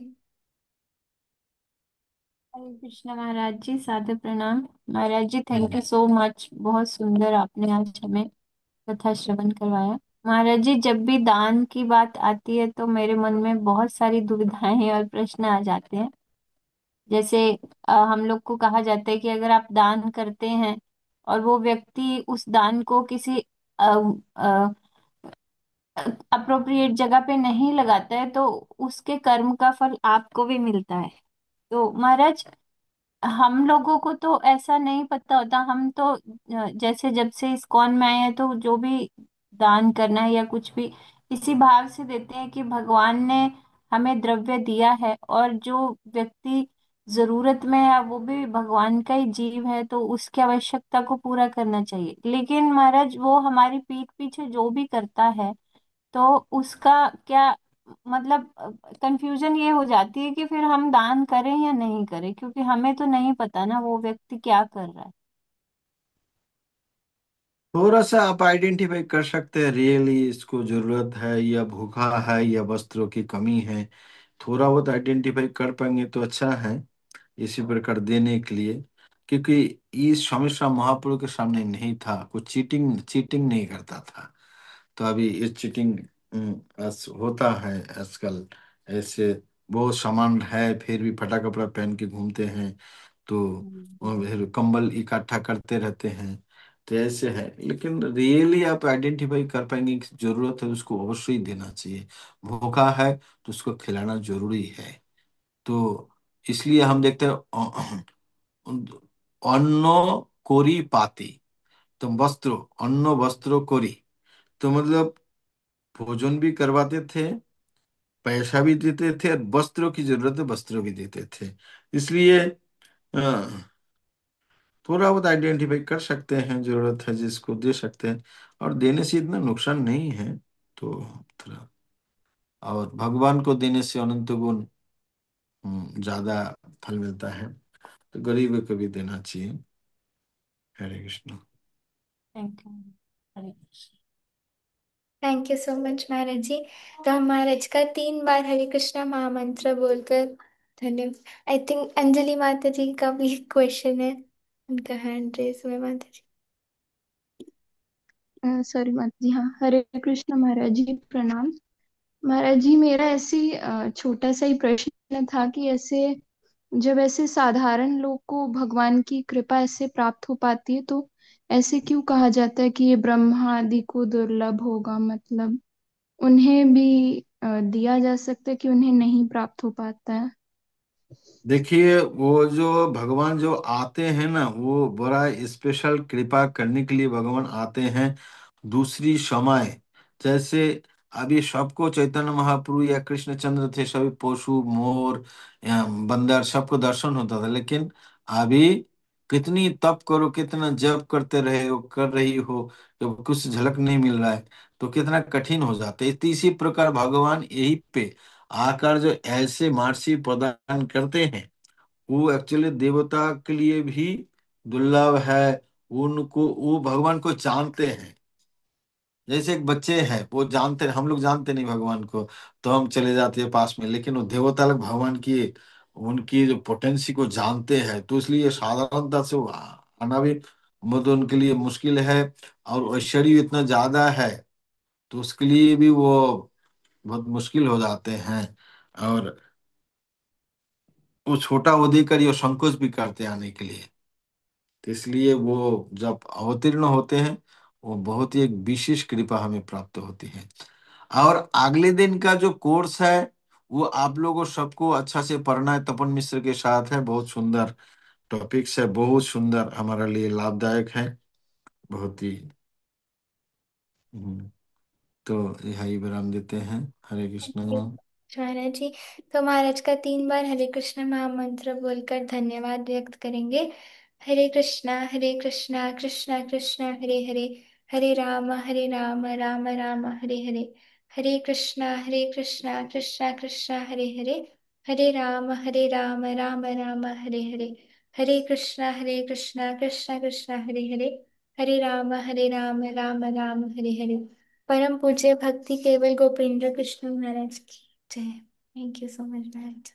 हरे कृष्ण महाराज जी, सादर प्रणाम। महाराज जी, थैंक यू सो मच, बहुत सुंदर आपने आज हमें कथा श्रवण करवाया। महाराज जी, जब भी दान की बात आती है तो मेरे मन में बहुत सारी दुविधाएं और प्रश्न आ जाते हैं। जैसे हम लोग को कहा जाता है कि अगर आप दान करते हैं और वो व्यक्ति उस दान को किसी अप्रोप्रिएट जगह पे नहीं लगाता है तो उसके कर्म का फल आपको भी मिलता है। तो महाराज, हम लोगों को तो ऐसा नहीं पता होता। हम तो जैसे जब से इस्कॉन में आए हैं तो जो भी दान करना है या कुछ भी इसी भाव से देते हैं कि भगवान ने हमें द्रव्य दिया है, और जो व्यक्ति जरूरत में है वो भी भगवान का ही जीव है, तो उसकी आवश्यकता को पूरा करना चाहिए। लेकिन महाराज, वो हमारी पीठ पीछे जो भी करता है तो उसका क्या मतलब, कंफ्यूजन ये हो जाती है कि फिर हम दान करें या नहीं करें, क्योंकि हमें तो नहीं पता ना वो व्यक्ति क्या कर रहा है। थोड़ा सा आप आइडेंटिफाई कर सकते हैं, रियली इसको जरूरत है या भूखा है या वस्त्रों की कमी है। थोड़ा बहुत आइडेंटिफाई कर पाएंगे तो अच्छा है इसी प्रकार देने के लिए। क्योंकि इस समस्या महाप्रभु के सामने नहीं था, कुछ चीटिंग चीटिंग नहीं करता था। तो अभी ये चीटिंग होता है आजकल। ऐसे बहुत सामान है फिर भी फटा कपड़ा पहन के घूमते हैं, तो वो फिर कंबल इकट्ठा करते रहते हैं। तो ऐसे है, लेकिन रियली आप आइडेंटिफाई कर पाएंगे कि जरूरत है उसको अवश्य ही देना चाहिए। भूखा है तो उसको खिलाना जरूरी है। तो इसलिए हम देखते हैं अन्न कोरी पाती, तो वस्त्रो अन्न वस्त्रो कोरी, तो मतलब भोजन भी करवाते थे, पैसा भी देते थे, और वस्त्रों की जरूरत है वस्त्रों भी देते थे। इसलिए थोड़ा बहुत आइडेंटिफाई कर सकते हैं, जरूरत है जिसको दे सकते हैं, और देने से इतना नुकसान नहीं है। तो थोड़ा, और भगवान को देने से अनंत गुण ज्यादा फल मिलता है। तो गरीब को भी देना चाहिए। Hare Krishna. Thank you. Hare Krishna. Thank you so much Maharaj ji. तो हम महाराज का 3 बार हरे कृष्णा महामंत्र बोलकर धन्यवाद। आई थिंक अंजलि माता जी का भी क्वेश्चन है, उनका हैंड रेस हुआ है माता जी। सॉरी माता जी, हाँ, हरे कृष्ण महाराज जी, प्रणाम। महाराज जी, मेरा ऐसे ही, छोटा सा ही प्रश्न था कि ऐसे जब ऐसे साधारण लोग को भगवान की कृपा ऐसे प्राप्त हो पाती है तो ऐसे क्यों कहा जाता है कि ये ब्रह्मा आदि को दुर्लभ होगा? मतलब उन्हें भी दिया जा सकता है कि उन्हें नहीं प्राप्त हो पाता है? देखिए, वो जो भगवान जो आते हैं ना, वो बड़ा स्पेशल कृपा करने के लिए भगवान आते हैं दूसरी समय। जैसे अभी सबको चैतन्य महाप्रभु या कृष्णचंद्र थे, सभी पशु मोर या बंदर सबको दर्शन होता था। लेकिन अभी कितनी तप करो, कितना जप करते रहे हो कर रही हो, जब कुछ झलक नहीं मिल रहा है तो कितना कठिन हो जाता है। तो इसी प्रकार भगवान यही पे आकर जो ऐसे मार्सी प्रदान करते हैं, वो एक्चुअली देवता के लिए भी दुर्लभ है। उनको वो भगवान को जानते हैं। जैसे एक बच्चे हैं, वो जानते, हम लोग जानते नहीं भगवान को, तो हम चले जाते हैं पास में, लेकिन वो देवता लोग भगवान की उनकी जो पोटेंसी को जानते हैं, तो इसलिए साधारणता से वो आना भी मतलब उनके लिए मुश्किल है। और ऐश्वर्य इतना ज्यादा है तो उसके लिए भी वो बहुत मुश्किल हो जाते हैं। और वो छोटा वो देकर ये संकोच भी करते हैं आने के लिए। तो इसलिए वो जब अवतीर्ण होते हैं वो बहुत ही एक विशेष कृपा हमें प्राप्त होती है। और अगले दिन का जो कोर्स है वो आप लोगों सबको अच्छा से पढ़ना है, तपन मिश्र के साथ है। बहुत सुंदर टॉपिक्स है, बहुत सुंदर, हमारे लिए लाभदायक है, बहुत ही। हम्म, तो यही विराम देते हैं। हरे कृष्ण। महाराज जी, तो महाराज का 3 बार हरे कृष्ण महामंत्र बोलकर धन्यवाद व्यक्त करेंगे। हरे कृष्णा कृष्णा कृष्णा हरे हरे, हरे राम राम राम हरे हरे, हरे कृष्णा कृष्णा कृष्णा हरे हरे, हरे राम राम राम हरे हरे, हरे कृष्णा कृष्णा कृष्णा हरे हरे, हरे राम राम राम हरे हरे। परम पूज्य भक्ति केवल गोपेंद्र कृष्ण महाराज की जय। Thank you so much Maharaj.